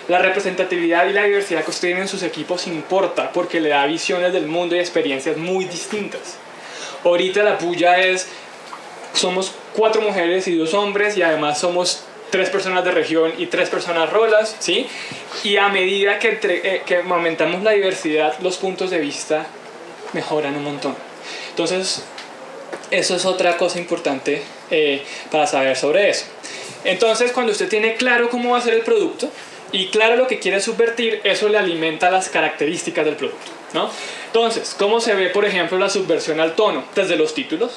La representatividad y la diversidad que ustedes tienen en sus equipos importa porque le da visiones del mundo y experiencias muy distintas. Ahorita la puya somos 4 mujeres y 2 hombres y además somos 3 personas de región y 3 personas rolas, ¿sí? Y a medida que aumentamos la diversidad, los puntos de vista mejoran un montón. Entonces, eso es otra cosa importante para saber sobre eso. Entonces, cuando usted tiene claro cómo va a ser el producto y claro lo que quiere subvertir, eso le alimenta las características del producto, ¿no? Entonces, ¿cómo se ve, por ejemplo, la subversión al tono? Desde los títulos,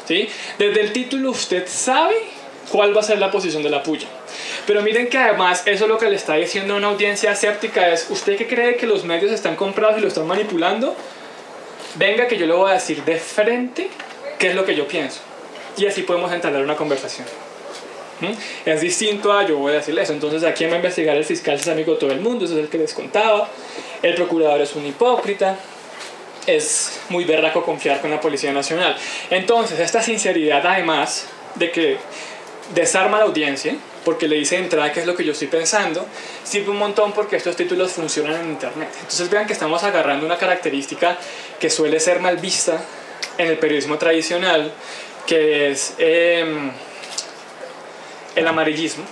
¿sí? Desde el título usted sabe cuál va a ser la posición de la puya. Pero miren que además eso lo que le está diciendo a una audiencia escéptica es, ¿usted qué cree que los medios están comprados y lo están manipulando? Venga que yo le voy a decir de frente qué es lo que yo pienso. Y así podemos entablar una conversación. Es distinto a yo voy a decirle eso. Entonces aquí va a investigar el fiscal, es amigo de todo el mundo, eso es el que les contaba. El procurador es un hipócrita. Es muy berraco confiar con la Policía Nacional. Entonces esta sinceridad además de que desarma a la audiencia porque le dice de entrada qué es lo que yo estoy pensando, sirve un montón porque estos títulos funcionan en internet. Entonces vean que estamos agarrando una característica que suele ser mal vista en el periodismo tradicional, que es el amarillismo.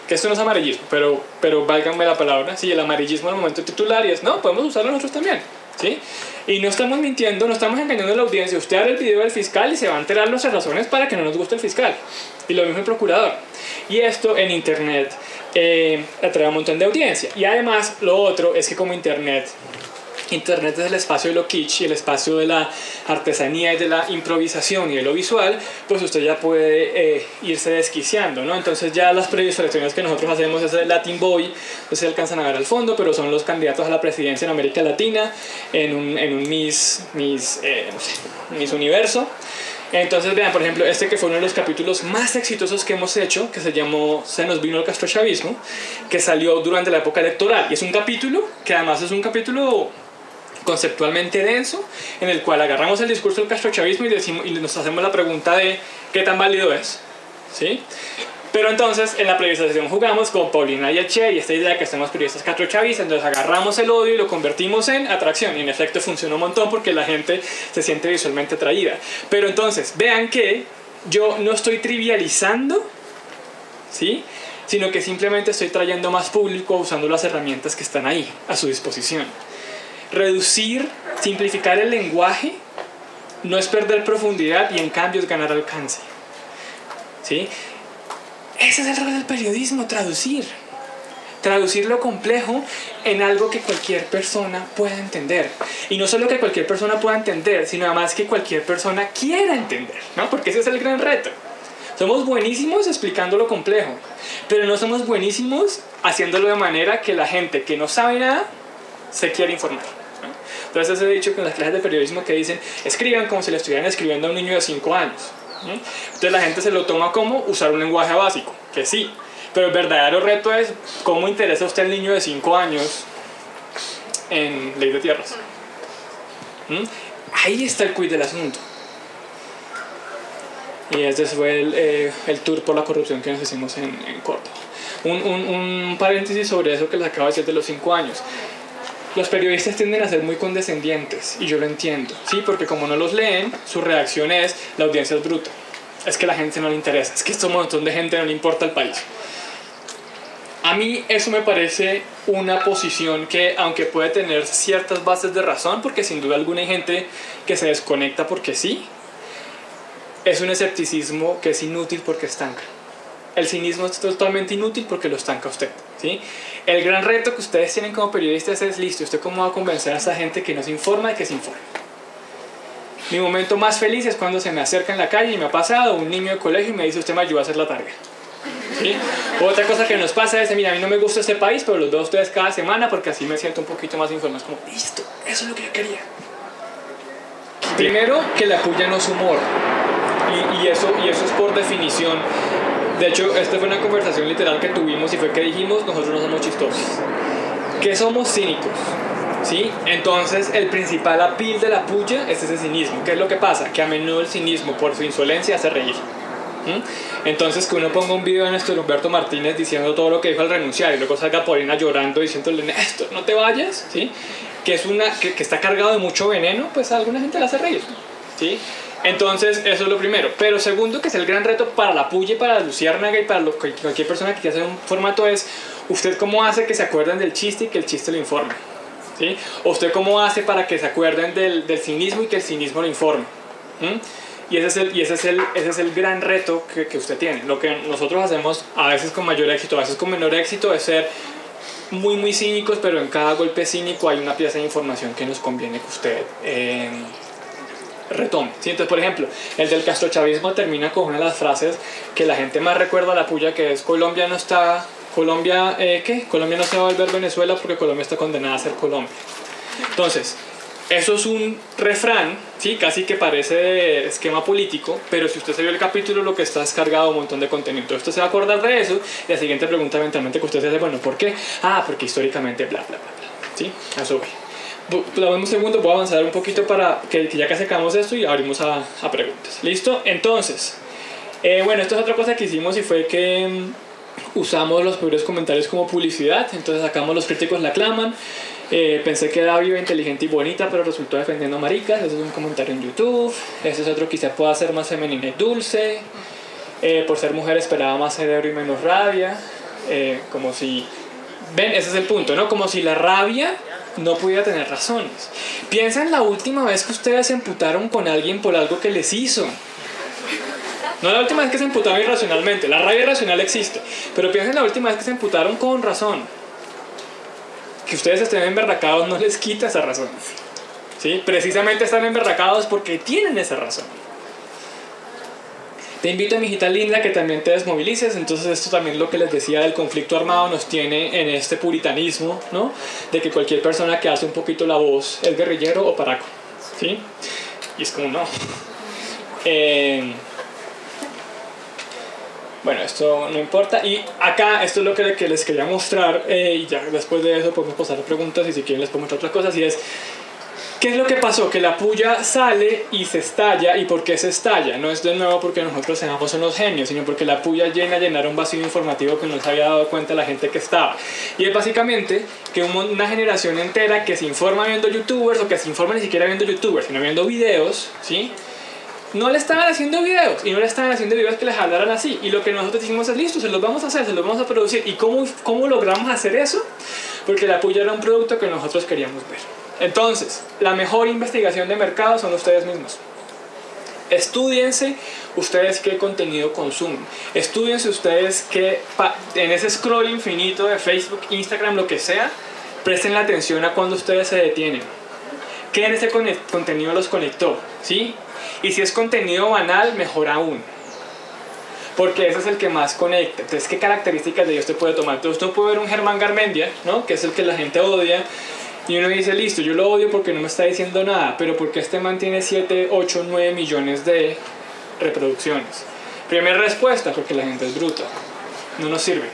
Que esto no es amarillismo, pero válganme la palabra, sí, el amarillismo al momento de titular, y es, no, podemos usarlo nosotros también, ¿sí? Y no estamos mintiendo, no estamos engañando a la audiencia. Usted abre el video del fiscal y se va a enterar nuestras razones para que no nos guste el fiscal. Y lo mismo el procurador. Y esto en internet atrae un montón de audiencia. Y además, lo otro es que como internet es el espacio de lo kitsch y el espacio de la artesanía y de la improvisación y de lo visual, pues usted ya puede irse desquiciando, ¿no? Entonces ya las previsualizaciones que nosotros hacemos es el Latin Boy, no se alcanzan a ver al fondo, pero son los candidatos a la presidencia en América Latina en un Miss Universo. Entonces vean, por ejemplo, este que fue uno de los capítulos más exitosos que hemos hecho, que se llamó Se nos vino el castrochavismo, que salió durante la época electoral, y es un capítulo que además es un capítulo conceptualmente denso, en el cual agarramos el discurso del castrochavismo y nos hacemos la pregunta de qué tan válido es, ¿sí? Pero entonces en la previsualización jugamos con Paulina y Eche y esta idea de que somos periodistas castrochavistas, entonces agarramos el odio y lo convertimos en atracción, y en efecto funciona un montón porque la gente se siente visualmente atraída. Pero entonces vean que yo no estoy trivializando, ¿sí?, sino que simplemente estoy trayendo más público usando las herramientas que están ahí a su disposición. Reducir, simplificar el lenguaje no es perder profundidad, y en cambio es ganar alcance, ¿sí? Ese es el rol del periodismo, traducir lo complejo en algo que cualquier persona pueda entender. Y no solo que cualquier persona pueda entender, sino además que cualquier persona quiera entender, ¿no? Porque ese es el gran reto. Somos buenísimos explicando lo complejo, pero no somos buenísimos haciéndolo de manera que la gente que no sabe nada se quiera informar, ¿no? Entonces he dicho con las clases de periodismo que dicen, escriban como si le estuvieran escribiendo a un niño de 5 años, ¿no? Entonces la gente se lo toma como usar un lenguaje básico, que sí, pero el verdadero reto es cómo interesa a usted el niño de 5 años en ley de tierras. Ahí está el quid del asunto. Y este fue el tour por la corrupción que nos hicimos en Córdoba. Un paréntesis sobre eso que les acabo de decir de los 5 años. Los periodistas tienden a ser muy condescendientes, y yo lo entiendo, ¿sí? Porque como no los leen, su reacción es, la audiencia es bruta, es que a la gente no le interesa, es que a un montón de gente no le importa el país. A mí eso me parece una posición que, aunque puede tener ciertas bases de razón, porque sin duda alguna hay gente que se desconecta porque sí, es un escepticismo que es inútil porque estanca. El cinismo es totalmente inútil porque lo estanca a usted, ¿sí? El gran reto que ustedes tienen como periodistas es, listo, ¿usted cómo va a convencer a esa gente que no se informa de que se informe? Mi momento más feliz es cuando se me acerca en la calle, y me ha pasado un niño de colegio y me dice, usted me ayuda a hacer la tarea, ¿sí? Otra cosa que nos pasa es, mira, a mí no me gusta este país, pero los veo a ustedes cada semana porque así me siento un poquito más informado. Es como, listo, eso es lo que yo quería. Primero, que la puya no es humor, y eso es por definición. De hecho, esta fue una conversación literal que tuvimos, y fue que dijimos, nosotros no somos chistosos, que somos cínicos, ¿sí? Entonces el principal appeal de la puya es ese cinismo. ¿Qué es lo que pasa? Que a menudo el cinismo, por su insolencia, hace reír. Entonces que uno ponga un video de Néstor Humberto Martínez diciendo todo lo que dijo al renunciar, y luego salga Paulina llorando diciéndole, Néstor, no te vayas, ¿sí? Que está cargado de mucho veneno, pues a alguna gente le hace reír, ¿sí? Entonces eso es lo primero. Pero segundo, que es el gran reto para la puya y para la luciérnaga y para cualquier persona que quiera hacer un formato, es usted cómo hace que se acuerden del chiste y que el chiste lo informe, ¿sí? O usted cómo hace para que se acuerden del cinismo y que el cinismo lo informe. Y ese es el gran reto que usted tiene. Lo que nosotros hacemos, a veces con mayor éxito, a veces con menor éxito, es ser muy muy cínicos, pero en cada golpe cínico hay una pieza de información que nos conviene que usted retome, ¿sí? Entonces, por ejemplo, el del castrochavismo termina con una de las frases que la gente más recuerda a la puya, que es Colombia no se va a volver Venezuela porque Colombia está condenada a ser Colombia. Entonces, eso es un refrán, ¿sí? Casi que parece de esquema político, pero si usted se vio el capítulo, lo que está es cargado un montón de contenido. Entonces usted se va a acordar de eso, y la siguiente pregunta eventualmente que usted se hace, bueno, ¿por qué? Porque históricamente bla bla bla bla, ¿sí? A eso voy. Dame un segundo, voy a avanzar un poquito para que ya casi acabamos esto y abrimos a preguntas. ¿Listo? Entonces, bueno, esto es otra cosa que hicimos, y fue que usamos los primeros comentarios como publicidad. Entonces sacamos Los críticos la aclaman, Pensé que era viva, inteligente y bonita, pero resultó defendiendo maricas. Eso es un comentario en YouTube. Ese es otro, quizá pueda ser más femenina y dulce. Por ser mujer esperaba más cerebro y menos rabia. Como si... Ven, ese es el punto, ¿no? Como si la rabia no pudiera tener razones. Piensa en la última vez que ustedes se emputaron con alguien por algo que les hizo. No la última vez que se emputaron irracionalmente. La rabia irracional existe. Pero piensa en la última vez que se emputaron con razón. Que ustedes estén emberracados no les quita esa razón, ¿sí? Precisamente están emberracados porque tienen esa razón. Te invito, mi hijita linda, que también te desmovilices. Entonces esto también, lo que les decía del conflicto armado, nos tiene en este puritanismo, ¿no? De que cualquier persona que hace un poquito la voz es guerrillero o paraco, ¿sí? Y es como no. Bueno, esto no importa. Y acá, esto es lo que les quería mostrar. Y ya después de eso podemos pasar a preguntas. Y si quieren les puedo mostrar otras cosas. Y es, ¿qué es lo que pasó? Que la puya sale y se estalla. ¿Y por qué se estalla? No es de nuevo porque nosotros seamos unos genios, sino porque la puya llena un vacío informativo que no se había dado cuenta la gente que estaba. Y es básicamente que una generación entera que se informa viendo youtubers, o que se informa ni siquiera viendo youtubers, sino viendo videos, ¿sí? No le estaban haciendo videos, y no le estaban haciendo videos que les hablaran así. Y lo que nosotros dijimos es, listo, se los vamos a hacer, se los vamos a producir. ¿Y cómo logramos hacer eso? Porque la puya era un producto que nosotros queríamos ver. Entonces, la mejor investigación de mercado son ustedes mismos. Estúdiense ustedes qué contenido consumen. Estúdiense ustedes qué, en ese scroll infinito de Facebook, Instagram, lo que sea, presten la atención a cuando ustedes se detienen. ¿Qué en ese contenido los conectó? ¿Sí? Y si es contenido banal, mejor aún. Porque ese es el que más conecta. Entonces, ¿qué características de ellos te puede tomar? Entonces, usted puede ver un Germán Garmendia, ¿no? Que es el que la gente odia. Y uno dice, listo, yo lo odio porque no me está diciendo nada. Pero porque este man tiene 7, 8, 9 millones de reproducciones. Primera respuesta, porque la gente es bruta. No nos sirve.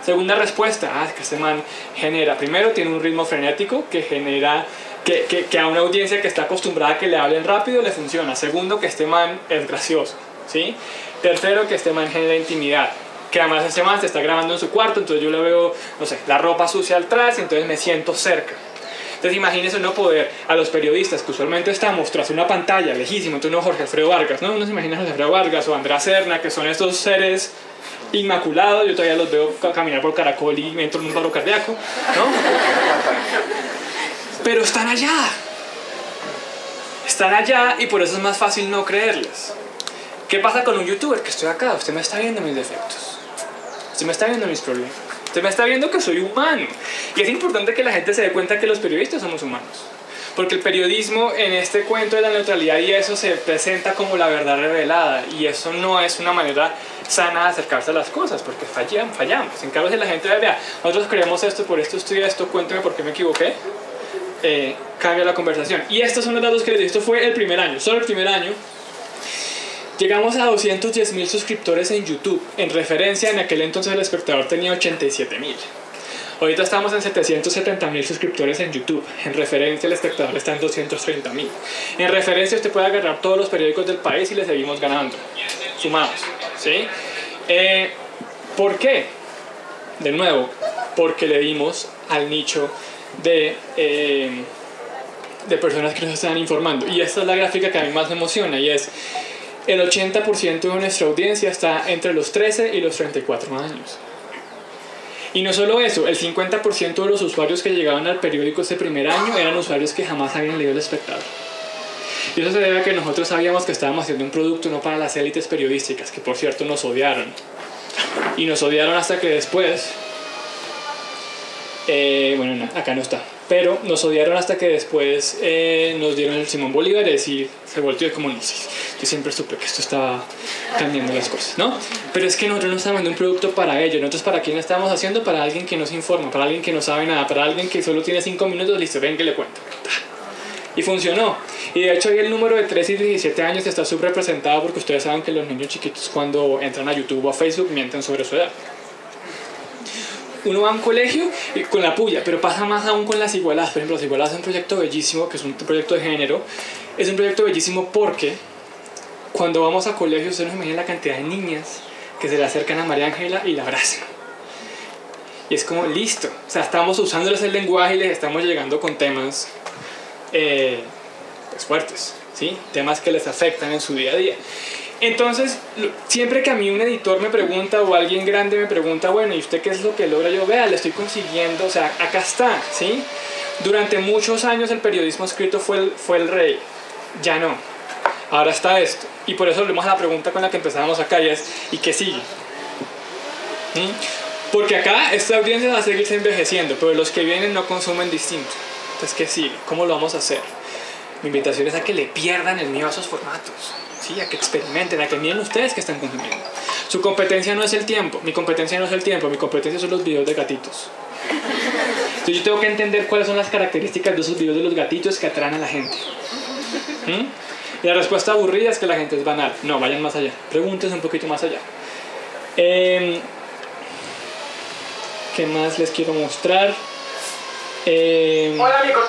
Segunda respuesta, que este man genera. Primero, tiene un ritmo frenético que genera... Que a una audiencia que está acostumbrada a que le hablen rápido le funciona. Segundo, que este man es gracioso, ¿sí? Tercero, que este man genera intimidad. Que además este man se está grabando en su cuarto, entonces yo le veo, no sé, la ropa sucia atrás, entonces me siento cerca. Entonces imagínense uno poder, a los periodistas que usualmente estamos tras una pantalla lejísimo, entonces uno Jorge Alfredo Vargas, ¿no? Uno se imagina a Jorge Alfredo Vargas o Andrea Serna, que son estos seres inmaculados. Yo todavía los veo caminar por Caracol y me entro en un paro cardíaco, ¿no? Pero están allá. Están allá y por eso es más fácil no creerles. ¿Qué pasa con un youtuber? Que estoy acá, usted me está viendo mis defectos. Usted me está viendo mis problemas. Usted me está viendo que soy humano. Y es importante que la gente se dé cuenta que los periodistas somos humanos. Porque el periodismo en este cuento de la neutralidad y eso se presenta como la verdad revelada. Y eso no es una manera sana de acercarse a las cosas, porque fallamos. En cambio, si la gente vea, nosotros creemos esto, por esto estudia esto, cuénteme por qué me equivoqué. Cambia la conversación. Y estos son los datos que les di. Esto fue el primer año, solo el primer año. Llegamos a 210.000 suscriptores en YouTube. En referencia, en aquel entonces el espectador tenía 87.000. Ahorita estamos en 770.000 suscriptores en YouTube. En referencia, el espectador está en 230.000. En referencia, usted puede agarrar todos los periódicos del país y le seguimos ganando, sumados, ¿sí? ¿Por qué? De nuevo, porque le dimos al nicho de personas que nos están informando. Y esta es la gráfica que a mí más me emociona, y es el 80% de nuestra audiencia está entre los 13 y los 34 años. Y no solo eso, el 50% de los usuarios que llegaban al periódico ese primer año eran usuarios que jamás habían leído El Espectador. Y eso se debe a que nosotros sabíamos que estábamos haciendo un producto no para las élites periodísticas, que por cierto nos odiaron. Y nos odiaron hasta que después... bueno, no, acá no está. Pero nos odiaron hasta que después nos dieron el Simón Bolívar, y se volteó como, no sé, yo siempre supe que esto estaba cambiando las cosas, ¿no? Pero es que nosotros no estábamos haciendo un producto para ellos. Nosotros, ¿para quién estamos haciendo? Para alguien que no se informa, para alguien que no sabe nada, para alguien que solo tiene 5 minutos, listo, ven que le cuento. Y funcionó. Y de hecho hoy el número de 13 y 17 años está subrepresentado, porque ustedes saben que los niños chiquitos cuando entran a YouTube o a Facebook mienten sobre su edad. Uno va a un colegio y con la puya, pero pasa más aún con las igualadas. Por ejemplo, las igualadas es un proyecto bellísimo, que es un proyecto de género. Es un proyecto bellísimo porque cuando vamos a colegio, ustedes nos imaginan la cantidad de niñas que se le acercan a María Ángela y la abrazan. Y es como, listo, o sea, estamos usándoles el lenguaje y les estamos llegando con temas pues fuertes, ¿sí? Temas que les afectan en su día a día. Entonces, siempre que a mí un editor me pregunta o alguien grande me pregunta, bueno, ¿y usted qué es lo que logra? Yo, vea, le estoy consiguiendo, o sea, acá está, ¿sí? Durante muchos años el periodismo escrito fue el rey, ya no. Ahora está esto. Y por eso volvemos a la pregunta con la que empezábamos acá, y es, ¿y qué sigue? Porque acá esta audiencia va a seguirse envejeciendo, pero los que vienen no consumen distinto. Entonces, ¿qué sigue? ¿Cómo lo vamos a hacer? Mi invitación es a que le pierdan el miedo a esos formatos, ¿sí? A que experimenten, a que miren ustedes que están consumiendo. Su competencia no es el tiempo, mi competencia no es el tiempo, mi competencia son los videos de gatitos. Entonces yo tengo que entender cuáles son las características de esos videos de los gatitos que atraen a la gente. Y la respuesta aburrida es que la gente es banal. No, vayan más allá, pregúntense un poquito más allá. ¿Qué más les quiero mostrar? Hola, amigos.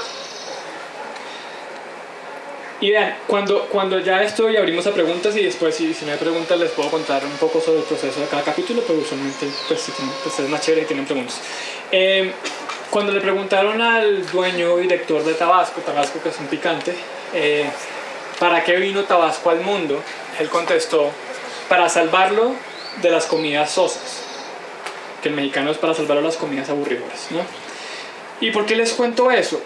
Y vean, cuando ya estoy, abrimos a preguntas y después si me hay preguntas les puedo contar un poco sobre el proceso de cada capítulo, pero usualmente pues es más chévere y tienen preguntas. Cuando le preguntaron al dueño director de Tabasco que es un picante, ¿para qué vino Tabasco al mundo? Él contestó, para salvarlo de las comidas sosas, que el mexicano es para salvarlo de las comidas aburridoras, ¿no? ¿Y por qué les cuento eso?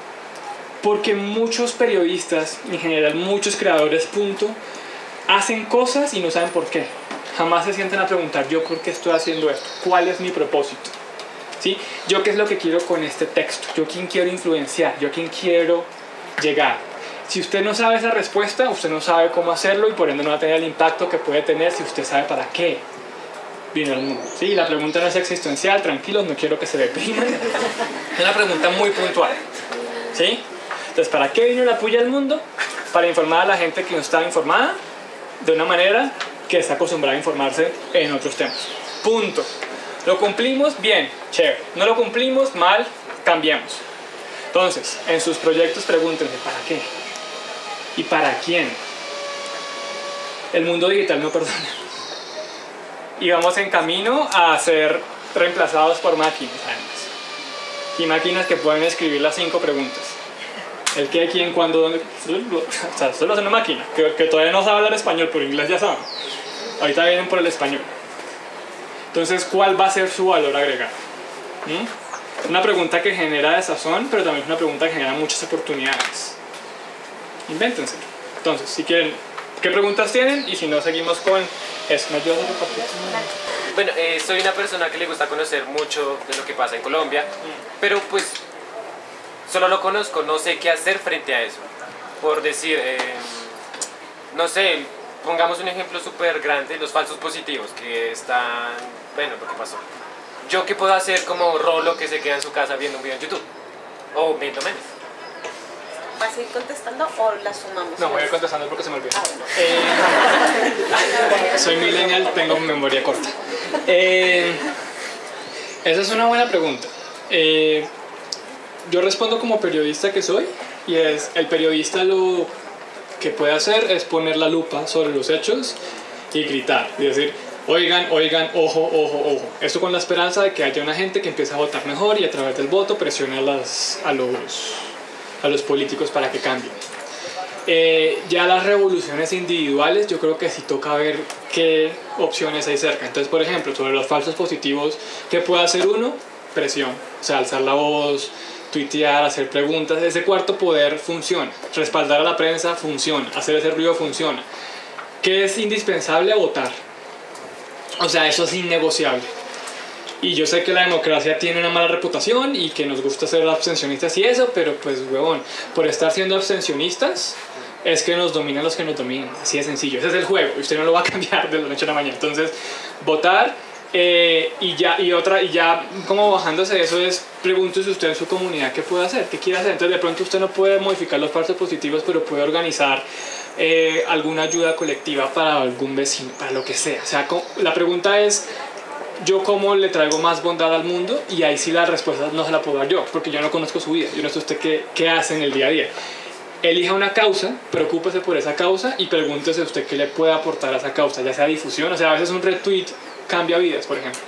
Porque muchos periodistas, en general muchos creadores, hacen cosas y no saben por qué. Jamás se sienten a preguntar, ¿yo por qué estoy haciendo esto? ¿Cuál es mi propósito? ¿Sí? ¿Yo qué es lo que quiero con este texto? ¿Yo quién quiero influenciar? ¿Yo quién quiero llegar? Si usted no sabe esa respuesta, usted no sabe cómo hacerlo y por ende no va a tener el impacto que puede tener si usted sabe para qué vino al mundo. ¿Sí? La pregunta no es existencial, tranquilos, no quiero que se depriman. Es una pregunta muy puntual. ¿Sí? Entonces, ¿para qué vino la puya al mundo? Para informar a la gente que no estaba informada de una manera que está acostumbrada a informarse en otros temas. Punto. ¿Lo cumplimos? Bien, chévere. ¿No lo cumplimos? Mal, cambiemos. Entonces, en sus proyectos pregúntense, ¿para qué? ¿Y para quién? El mundo digital no perdona. Y vamos en camino a ser reemplazados por máquinas, además. Y máquinas que pueden escribir las 5 preguntas. El qué, quién, cuándo, dónde. O sea, solo es una máquina que todavía no sabe hablar español, pero inglés ya sabe. Ahorita vienen por el español. Entonces, ¿cuál va a ser su valor agregado? Es una pregunta que genera desazón, pero también es una pregunta que genera muchas oportunidades. Invéntense. Entonces, si quieren, ¿qué preguntas tienen? Y si no, seguimos con eso. ¿Me ayudas a repartir? Bueno, soy una persona que le gusta conocer mucho de lo que pasa en Colombia, pero pues solo lo conozco, no sé qué hacer frente a eso. Por decir, no sé, pongamos un ejemplo súper grande, los falsos positivos que están, bueno, lo que pasó. ¿Yo qué puedo hacer como Rolo que se queda en su casa viendo un video en YouTube? O viendo memes. ¿Vas a ir contestando o la sumamos? No, voy a ir contestando porque se me olvidó. Bueno. Soy millennial, tengo memoria corta. Esa es una buena pregunta. Yo respondo como periodista que soy, y es, el periodista lo que puede hacer es poner la lupa sobre los hechos y gritar, y decir, oigan, oigan, ojo, ojo, ojo. Esto con la esperanza de que haya una gente que empiece a votar mejor y a través del voto presione a los políticos para que cambien. Ya las revoluciones individuales, yo creo que sí toca ver qué opciones hay cerca. Entonces, por ejemplo, sobre los falsos positivos, ¿qué puede hacer uno? Presión, o sea, alzar la voz, tuitear, hacer preguntas. Ese cuarto poder funciona. Respaldar a la prensa funciona. Hacer ese ruido funciona. ¿Qué es indispensable? Votar. O sea, eso es innegociable. Y yo sé que la democracia tiene una mala reputación y que nos gusta ser abstencionistas y eso, pero pues, huevón, por estar siendo abstencionistas es que nos dominan los que nos dominan. Así de sencillo. Ese es el juego y usted no lo va a cambiar de la noche a la mañana. Entonces, votar. Y ya como bajándose de eso es, pregúntese usted en su comunidad qué puede hacer, qué quiere hacer. Entonces de pronto usted no puede modificar los falsos positivos, pero puede organizar alguna ayuda colectiva para algún vecino, para lo que sea. O sea, la pregunta es, ¿yo cómo le traigo más bondad al mundo? Y ahí sí la respuesta no se la puedo dar yo, porque yo no conozco su vida, yo no sé usted qué hace en el día a día. Elija una causa, preocúpese por esa causa y pregúntese usted qué le puede aportar a esa causa, ya sea difusión, o sea, a veces un retweet cambia vidas, por ejemplo.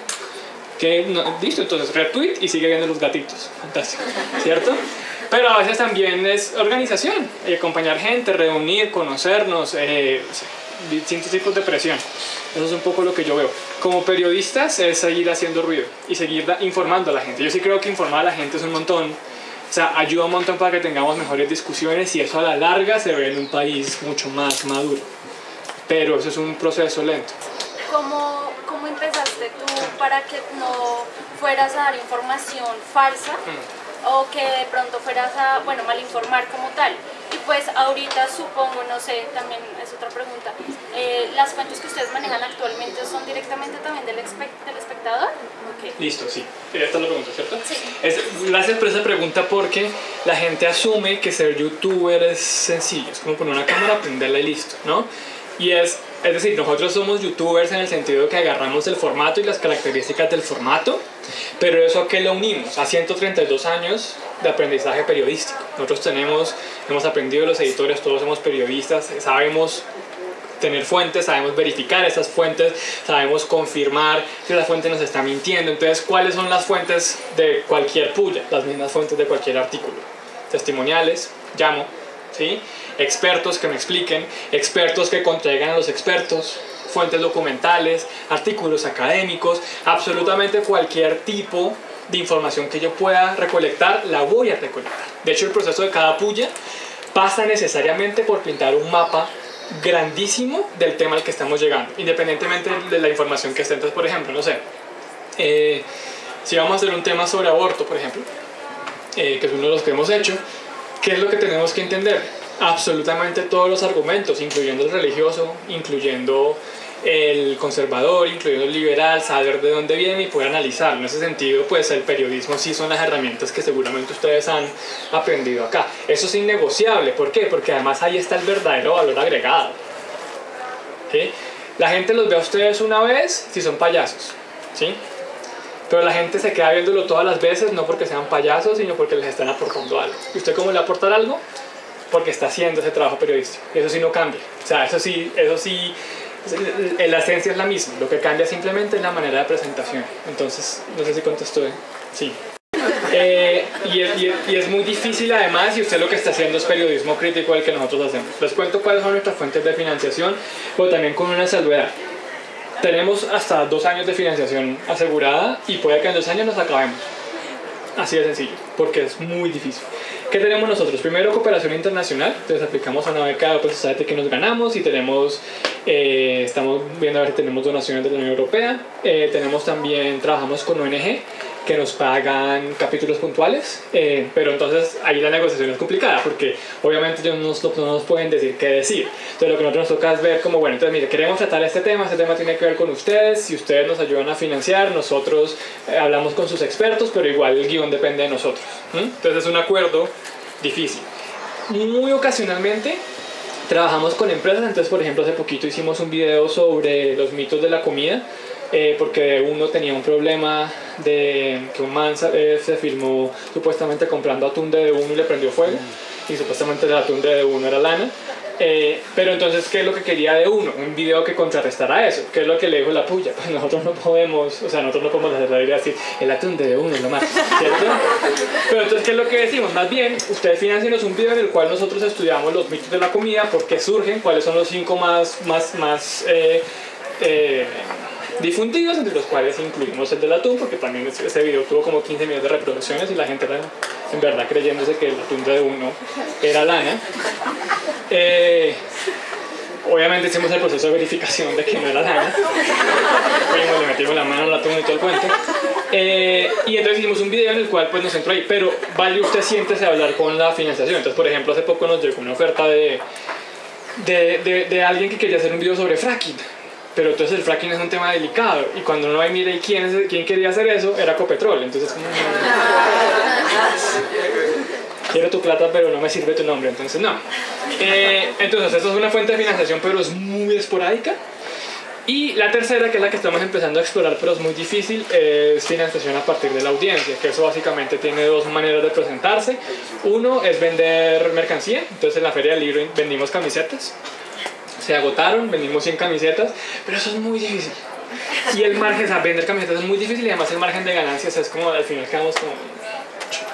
Que listo, entonces retweet y sigue viendo los gatitos. Fantástico, ¿cierto? Pero a veces también es organización, acompañar gente, reunir, conocernos, distintos tipos de presión. Eso es un poco lo que yo veo. Como periodistas es seguir haciendo ruido y seguir informando a la gente. Yo sí creo que informar a la gente es un montón, o sea, ayuda un montón para que tengamos mejores discusiones y eso a la larga se ve en un país mucho más maduro. Pero eso es un proceso lento. ¿Cómo empezaste tú para que no fueras a dar información falsa o que de pronto fueras a, bueno, malinformar como tal? Y pues ahorita supongo, no sé, también es otra pregunta, ¿las fuentes que ustedes manejan actualmente son directamente también del espectador? Okay. Listo, sí. Esta es la pregunta, ¿cierto? Sí. Gracias por esa pregunta porque la gente asume que ser youtuber es sencillo, es como poner una cámara, prenderla y listo, ¿no? Y es decir, nosotros somos youtubers en el sentido de que agarramos el formato y las características del formato, pero eso a qué lo unimos, a 132 años de aprendizaje periodístico. Nosotros hemos aprendido, los editores, todos somos periodistas, sabemos tener fuentes, sabemos verificar esas fuentes, sabemos confirmar si la fuente nos está mintiendo. Entonces, ¿cuáles son las fuentes de cualquier puya? Las mismas fuentes de cualquier artículo. Testimoniales, llamo, ¿sí? Expertos que me expliquen, expertos que contraigan a los expertos, fuentes documentales, artículos académicos, absolutamente cualquier tipo de información que yo pueda recolectar, la voy a recolectar. De hecho, el proceso de cada puya pasa necesariamente por pintar un mapa grandísimo del tema al que estamos llegando, independientemente de la información que esté. Entonces, por ejemplo, no sé, si vamos a hacer un tema sobre aborto, por ejemplo, que es uno de los que hemos hecho, ¿qué es lo que tenemos que entender? Absolutamente todos los argumentos, incluyendo el religioso, incluyendo el conservador, incluyendo el liberal, saber de dónde viene y poder analizarlo. En ese sentido, pues el periodismo sí son las herramientas que seguramente ustedes han aprendido acá. Eso es innegociable. ¿Por qué? Porque además ahí está el verdadero valor agregado. ¿Sí? La gente los ve a ustedes una vez si son payasos, ¿sí? Pero la gente se queda viéndolo todas las veces, no porque sean payasos, sino porque les están aportando algo. ¿Y usted cómo le va a aportar algo? Porque está haciendo ese trabajo periodístico. Eso sí no cambia. O sea, eso sí, la esencia es la misma. Lo que cambia simplemente es la manera de presentación. Entonces, no sé si contestó. Sí. Y es muy difícil además si usted lo que está haciendo es periodismo crítico el que nosotros hacemos. Les cuento cuáles son nuestras fuentes de financiación, pero también con una salvedad. Tenemos hasta 2 años de financiación asegurada y puede que en 2 años nos acabemos. Así de sencillo, porque es muy difícil. ¿Qué tenemos nosotros? Primero, cooperación internacional. Entonces aplicamos a una beca de Open Society que nos ganamos y tenemos, estamos viendo a ver si tenemos donaciones de la Unión Europea. Tenemos también, trabajamos con ONG que nos pagan capítulos puntuales, pero entonces ahí la negociación es complicada porque obviamente ellos no nos pueden decir qué decir. Entonces lo que nosotros nos toca es ver como, bueno, entonces mire, queremos tratar este tema tiene que ver con ustedes, si ustedes nos ayudan a financiar, nosotros hablamos con sus expertos, pero igual el guión depende de nosotros. Entonces es un acuerdo difícil. Muy ocasionalmente trabajamos con empresas, entonces por ejemplo hace poquito hicimos un video sobre los mitos de la comida, porque uno tenía un problema de que un man se filmó supuestamente comprando atún de uno y le prendió fuego y supuestamente el atún de uno era lana, pero entonces ¿qué es lo que quería de uno? Un video que contrarrestara eso. ¿Qué es lo que le dijo la puya? Pues nosotros no podemos hacer la idea de decir el atún de uno es lo más, ¿cierto? Pero entonces ¿qué es lo que decimos? Más bien, ustedes financienos un video en el cual nosotros estudiamos los mitos de la comida, por qué surgen, cuáles son los 5 más difundidos, entre los cuales incluimos el del atún, porque también ese video tuvo como 15 millones de reproducciones y la gente era en verdad creyéndose que el atún de uno era lana. Obviamente hicimos el proceso de verificación de que no era lana. Le metimos la mano al atún y todo el cuento. Y entonces hicimos un video en el cual pues nos entró ahí, pero vale usted siéntese a hablar con la financiación. Entonces, por ejemplo, hace poco nos llegó una oferta de alguien que quería hacer un video sobre fracking. Pero entonces el fracking es un tema delicado y cuando uno va y mira quién quería hacer eso, era Ecopetrol. Entonces como quiero tu plata pero no me sirve tu nombre, entonces no. Entonces eso es una fuente de financiación pero es muy esporádica. Y la tercera, que es la que estamos empezando a explorar pero es muy difícil, es financiación a partir de la audiencia, que eso básicamente tiene 2 maneras de presentarse. Uno es vender mercancía, entonces en la Feria del Libro vendimos camisetas. Se agotaron, vendimos 100 camisetas, pero eso es muy difícil. Y el margen, o sea, vender camisetas es muy difícil y además el margen de ganancias es como, al final quedamos como...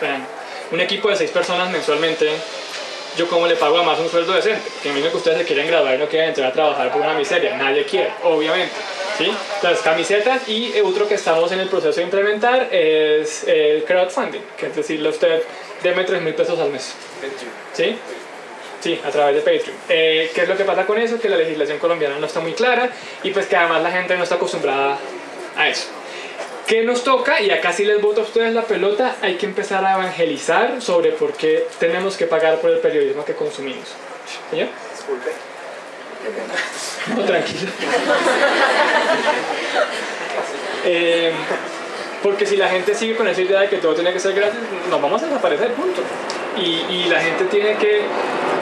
Vean, un equipo de 6 personas mensualmente, yo como le pago además un sueldo decente, porque a mí me que ustedes se quieren graduar y no quieren entrar a trabajar por una miseria, nadie quiere, obviamente, ¿sí? Entonces, camisetas y otro que estamos en el proceso de implementar es el crowdfunding, que es decirle a usted, deme 3.000 pesos al mes, ¿sí? Sí, a través de Patreon. ¿Qué es lo que pasa con eso? Que la legislación colombiana no está muy clara y pues que además la gente no está acostumbrada a eso. ¿Qué nos toca? Y acá sí les boto a ustedes la pelota, hay que empezar a evangelizar sobre por qué tenemos que pagar por el periodismo que consumimos. ¿Señor? Disculpe. No, tranquilo. Porque si la gente sigue con esa idea de que todo tiene que ser gratis, nos vamos a desaparecer, punto. Y la gente tiene que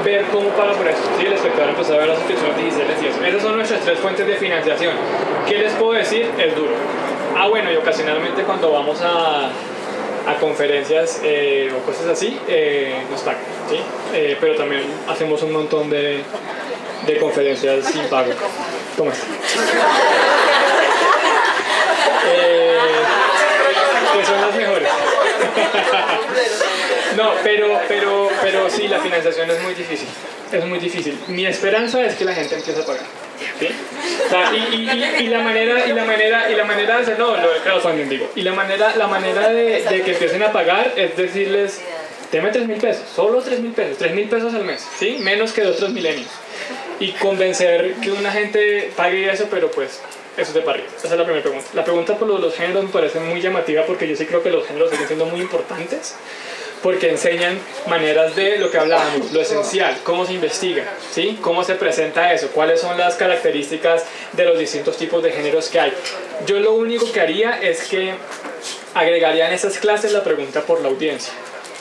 ver cómo paga por eso. ¿Sí? El espectador empezó a ver las suscripciones digitales y eso. Esas son nuestras 3 fuentes de financiación. ¿Qué les puedo decir? Es duro. Ah, bueno, y ocasionalmente cuando vamos a conferencias o cosas así, nos pagan, ¿sí? Pero también hacemos un montón de conferencias sin pago. ¿Cómo es? Que son las mejores. No, pero sí, la financiación es muy difícil. Es muy difícil. Mi esperanza es que la gente empiece a pagar. ¿Sí? O sea, y la manera de hacer, no, lo del crowdfunding digo, y la manera de que empiecen a pagar es decirles, deme 3.000 pesos, solo 3.000 pesos, 3.000 pesos al mes, ¿sí? Menos que de otros milenios. Y convencer que una gente pague eso, pero pues eso es de para arriba. Esa es la primera pregunta. La pregunta por los géneros me parece muy llamativa porque yo sí creo que los géneros siguen siendo muy importantes porque enseñan maneras de lo que hablábamos, lo esencial, cómo se investiga, ¿sí? Cómo se presenta eso, cuáles son las características de los distintos tipos de géneros que hay. Yo lo único que haría es que agregaría en esas clases la pregunta por la audiencia,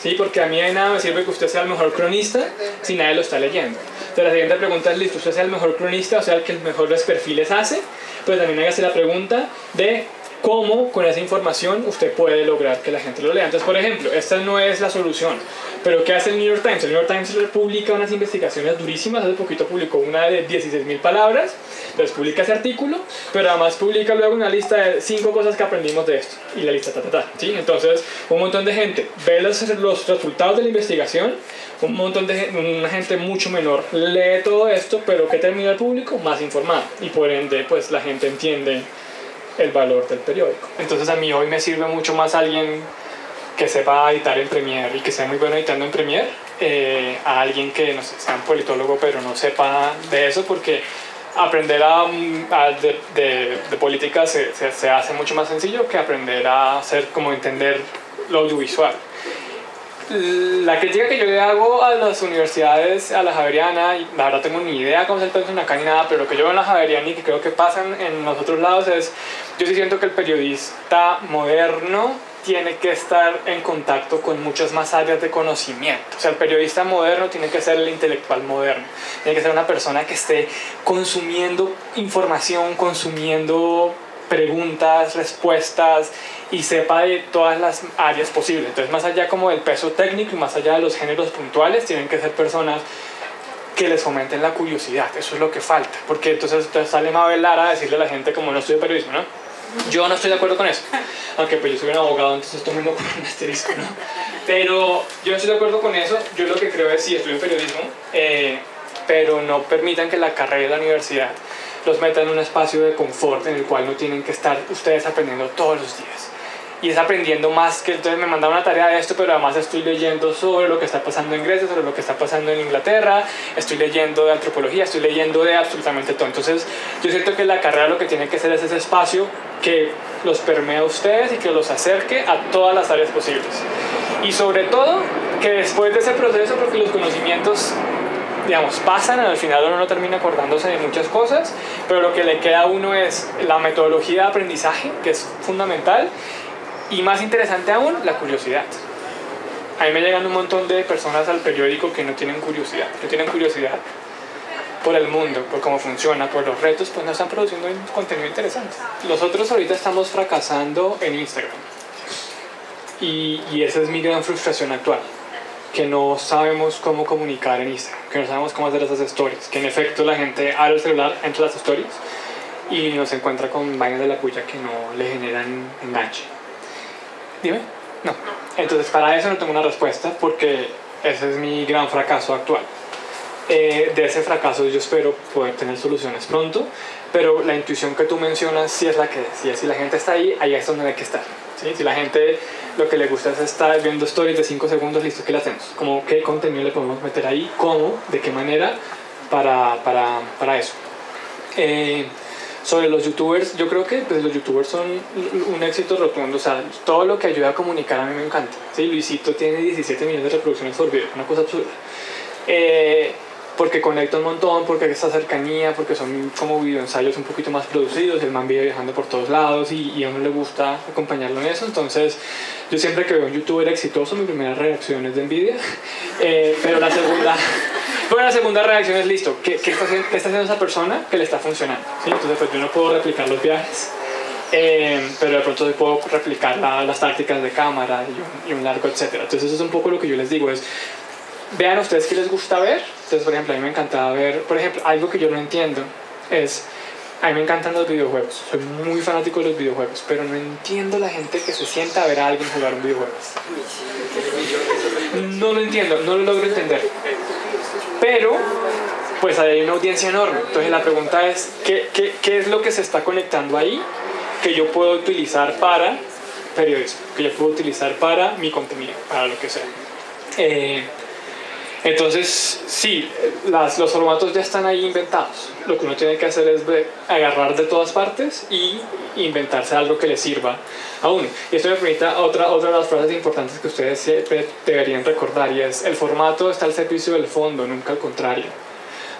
¿sí? Porque a mí de nada me sirve que usted sea el mejor cronista si nadie lo está leyendo. Entonces la siguiente pregunta es, listo, usted sea el mejor cronista, o sea, el que mejores perfiles hace, pues también hágase la pregunta de cómo con esa información usted puede lograr que la gente lo lea. Entonces, por ejemplo, esta no es la solución, pero ¿qué hace el New York Times? El New York Times publica unas investigaciones durísimas, hace poquito publicó una de 16.000 palabras, entonces publica ese artículo, pero además publica luego una lista de 5 cosas que aprendimos de esto, y la lista ¿sí? Entonces, un montón de gente ve los resultados de la investigación, una gente mucho menor lee todo esto, pero ¿qué termina el público? Más informado, y por ende, pues la gente entiende el valor del periódico. Entonces a mí hoy me sirve mucho más alguien que sepa editar en Premiere y que sea muy bueno editando en Premiere a alguien que no sé, sea un politólogo pero no sepa de eso, porque aprender de política se hace mucho más sencillo que aprender a hacer como entender lo audiovisual. La crítica que yo le hago a las universidades, a la Javeriana, y la verdad tengo ni idea cómo es el pensum acá ni nada, pero lo que yo veo en la Javeriana y que creo que pasan en los otros lados es, yo sí siento que el periodista moderno tiene que estar en contacto con muchas más áreas de conocimiento. O sea, el periodista moderno tiene que ser el intelectual moderno, tiene que ser una persona que esté consumiendo información, consumiendo preguntas, respuestas y sepa de todas las áreas posibles. Entonces, más allá como del peso técnico y más allá de los géneros puntuales, tienen que ser personas que les fomenten la curiosidad. Eso es lo que falta, porque entonces sale Mabel Lara a decirle a la gente como no estudio periodismo, ¿no? Yo no estoy de acuerdo con eso, aunque pues yo soy un abogado, entonces tomémoslo con un asterisco, ¿no? Pero yo no estoy de acuerdo con eso. Yo lo que creo es sí, estudio periodismo, pero no permitan que la carrera de la universidad los metan en un espacio de confort en el cual no tienen que estar ustedes aprendiendo todos los días. Y es aprendiendo más que, entonces me mandaron una tarea de esto, pero además estoy leyendo sobre lo que está pasando en Grecia, sobre lo que está pasando en Inglaterra, estoy leyendo de antropología, estoy leyendo de absolutamente todo. Entonces yo siento que la carrera lo que tiene que ser es ese espacio que los permea a ustedes y que los acerque a todas las áreas posibles. Y sobre todo, que después de ese proceso, porque los conocimientos digamos, pasan, al final uno no termina acordándose de muchas cosas, pero lo que le queda a uno es la metodología de aprendizaje, que es fundamental, y más interesante aún, la curiosidad. A mí me llegan un montón de personas al periódico que no tienen curiosidad, por el mundo, por cómo funciona, por los retos, pues no están produciendo un contenido interesante. Nosotros ahorita estamos fracasando en Instagram, y esa es mi gran frustración actual, que no sabemos cómo comunicar en Instagram, que no sabemos cómo hacer esas stories, que en efecto la gente abre el celular, entra a las stories y nos encuentra con vainas de la puya que no le generan enganche. Dime. No. Entonces para eso no tengo una respuesta porque ese es mi gran fracaso actual. De ese fracaso yo espero poder tener soluciones pronto, pero la intuición que tú mencionas sí es la que es. Si la gente está ahí, ahí es donde hay que estar. ¿Sí? Si la gente lo que le gusta es estar viendo stories de 5 segundos, listo, ¿qué le hacemos? ¿Cómo, qué contenido le podemos meter ahí? ¿Cómo? ¿De qué manera? Para eso. Sobre los youtubers, yo creo que pues, los youtubers son un éxito rotundo. O sea, todo lo que ayuda a comunicar a mí me encanta. ¿Sí? Luisito tiene 17 millones de reproducciones por video, una cosa absurda. Porque conecta un montón, porque hay esta cercanía, porque son como videoensayos un poquito más producidos, el man vive viajando por todos lados y a uno le gusta acompañarlo en eso. Entonces yo siempre que veo un youtuber exitoso, mi primera reacción es de envidia, pero la segunda reacción es listo, ¿qué está haciendo esa persona que le está funcionando? ¿Sí? Entonces pues yo no puedo replicar los viajes, pero de pronto sí puedo replicar las tácticas de cámara y un largo, etcétera. Entonces eso es un poco lo que yo les digo, es vean ustedes qué les gusta ver. Entonces, por ejemplo, a mí me encantaba ver, por ejemplo, algo que yo no entiendo es, a mí me encantan los videojuegos, soy muy fanático de los videojuegos, pero no entiendo la gente que se sienta a ver a alguien jugar un videojuego. No lo entiendo, no lo logro entender. Pero, pues hay una audiencia enorme. Entonces la pregunta es, ¿qué es lo que se está conectando ahí que yo puedo utilizar para periodismo? Que yo puedo utilizar para mi contenido, para lo que sea. Entonces, sí, los formatos ya están ahí inventados. Lo que uno tiene que hacer es agarrar de todas partes y inventarse algo que le sirva a uno. Y esto me permite otra de las frases importantes que ustedes siempre deberían recordar, y es: el formato está al servicio del fondo, nunca al contrario.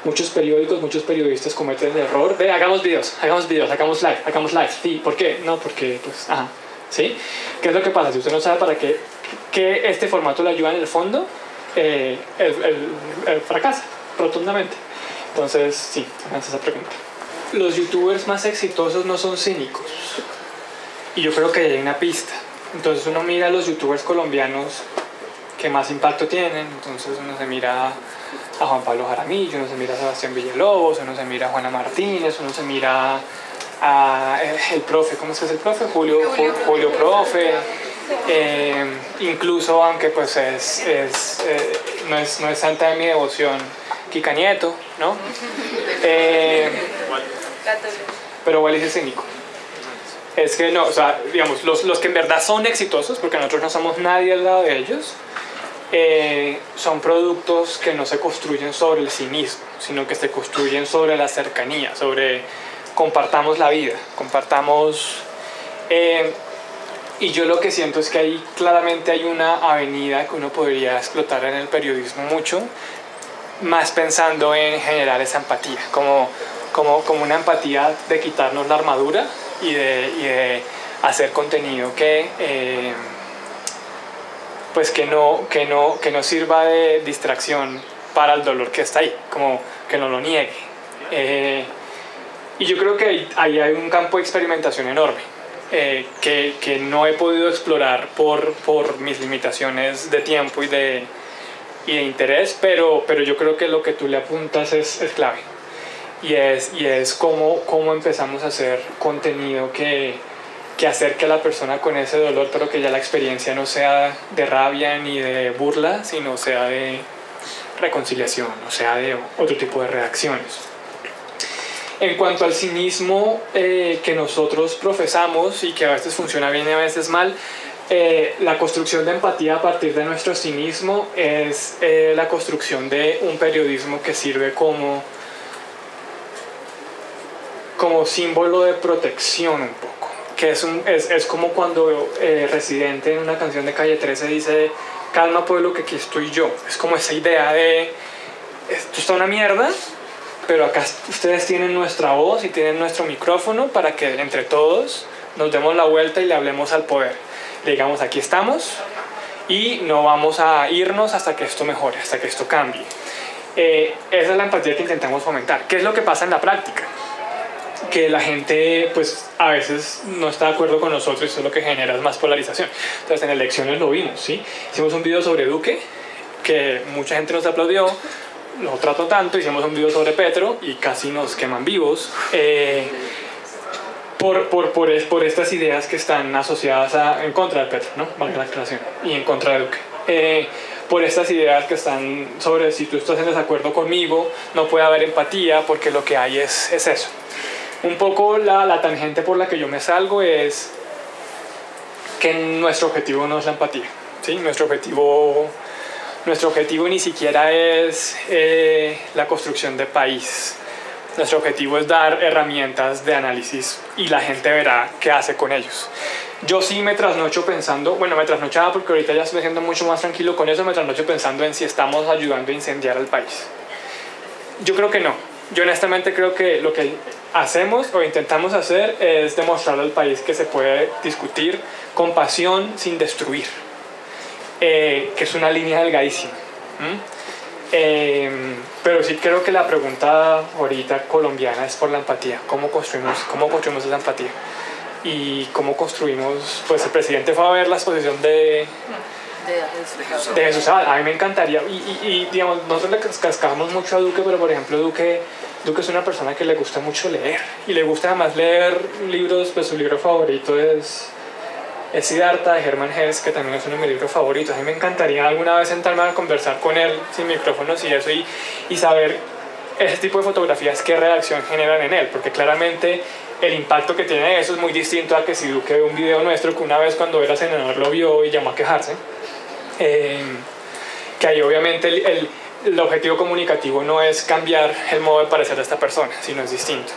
Muchos periódicos, muchos periodistas cometen el error de hagamos videos, hagamos live. Sí, ¿por qué? No, porque, pues, ajá, ¿sí? ¿Qué es lo que pasa? Si usted no sabe para qué este formato le ayuda en el fondo, el fracasa rotundamente. Entonces, sí, hace esa pregunta. Los youtubers más exitosos no son cínicos, y yo creo que hay una pista. Entonces uno mira a los youtubers colombianos que más impacto tienen. Entonces uno se mira a Juan Pablo Jaramillo, uno se mira a Sebastián Villalobos, uno se mira a Juana Martínez, uno se mira a el profe, ¿cómo es que es el profe? Julio Profe. Incluso, aunque pues no es santa de mi devoción, Kika Nieto, ¿no? Pero igual es cínico. Es que no, o sea, digamos, los que en verdad son exitosos, porque nosotros no somos nadie al lado de ellos, son productos que no se construyen sobre el cinismo, sino que se construyen sobre la cercanía, sobre compartamos la vida, compartamos. Y yo lo que siento es que ahí claramente hay una avenida que uno podría explotar en el periodismo mucho, más pensando en generar esa empatía, como una empatía de quitarnos la armadura y de hacer contenido que no sirva de distracción para el dolor que está ahí, como que no lo niegue. Y yo creo que ahí hay un campo de experimentación enorme. Que no he podido explorar por mis limitaciones de tiempo y de interés, pero yo creo que lo que tú le apuntas es clave, y es cómo empezamos a hacer contenido que acerque a la persona con ese dolor, pero que ya la experiencia no sea de rabia ni de burla, sino sea de reconciliación, o sea de otro tipo de reacciones. En cuanto al cinismo que nosotros profesamos y que a veces funciona bien y a veces mal, la construcción de empatía a partir de nuestro cinismo es la construcción de un periodismo que sirve como símbolo de protección un poco. Que es como cuando Residente en una canción de Calle 13 dice: calma pueblo que aquí estoy yo. Es como esa idea de esto está una mierda, pero acá ustedes tienen nuestra voz y tienen nuestro micrófono para que entre todos nos demos la vuelta y le hablemos al poder. Le digamos: aquí estamos y no vamos a irnos hasta que esto mejore, hasta que esto cambie. Esa es la empatía que intentamos fomentar. ¿Qué es lo que pasa en la práctica? Que la gente pues a veces no está de acuerdo con nosotros, y eso es lo que genera más polarización. Entonces en elecciones lo vimos, ¿sí? Hicimos un video sobre Duque que mucha gente nos aplaudió, no trató tanto. Hicimos un video sobre Petro y casi nos queman vivos. por estas ideas que están asociadas en contra de Petro, ¿no? Valga la aclaración, y en contra de Duque. Por estas ideas que están sobre si tú estás en desacuerdo conmigo, no puede haber empatía porque lo que hay es eso. Un poco la tangente por la que yo me salgo es que nuestro objetivo no es la empatía, ¿sí? Nuestro objetivo ni siquiera es la construcción de país. Nuestro objetivo es dar herramientas de análisis y la gente verá qué hace con ellos. Yo sí me trasnocho pensando, bueno, me trasnochaba porque ahorita ya estoy siendo mucho más tranquilo con eso, me trasnocho pensando en si estamos ayudando a incendiar al país. Yo creo que no. Yo honestamente creo que lo que hacemos o intentamos hacer es demostrarle al país que se puede discutir con pasión sin destruir, que es una línea delgadísima. Pero sí creo que la pregunta ahorita colombiana es por la empatía. ¿Cómo construimos esa empatía? Y cómo construimos, pues el presidente fue a ver la exposición de Jesús Abad. A mí me encantaría, y digamos, nosotros le cascamos mucho a Duque, pero por ejemplo Duque es una persona que le gusta mucho leer, y le gusta además leer libros, pues su libro favorito es Siddhartha de Hermann Hesse, que también es uno de mis libros favoritos. A mí me encantaría alguna vez sentarme a conversar con él sin micrófonos y eso, y saber ese tipo de fotografías qué reacción generan en él, porque claramente el impacto que tiene eso es muy distinto a que si Duque ve un video nuestro que una vez cuando era senador lo vio y llamó a quejarse. Que ahí obviamente el objetivo comunicativo no es cambiar el modo de parecer de esta persona, sino es distinto.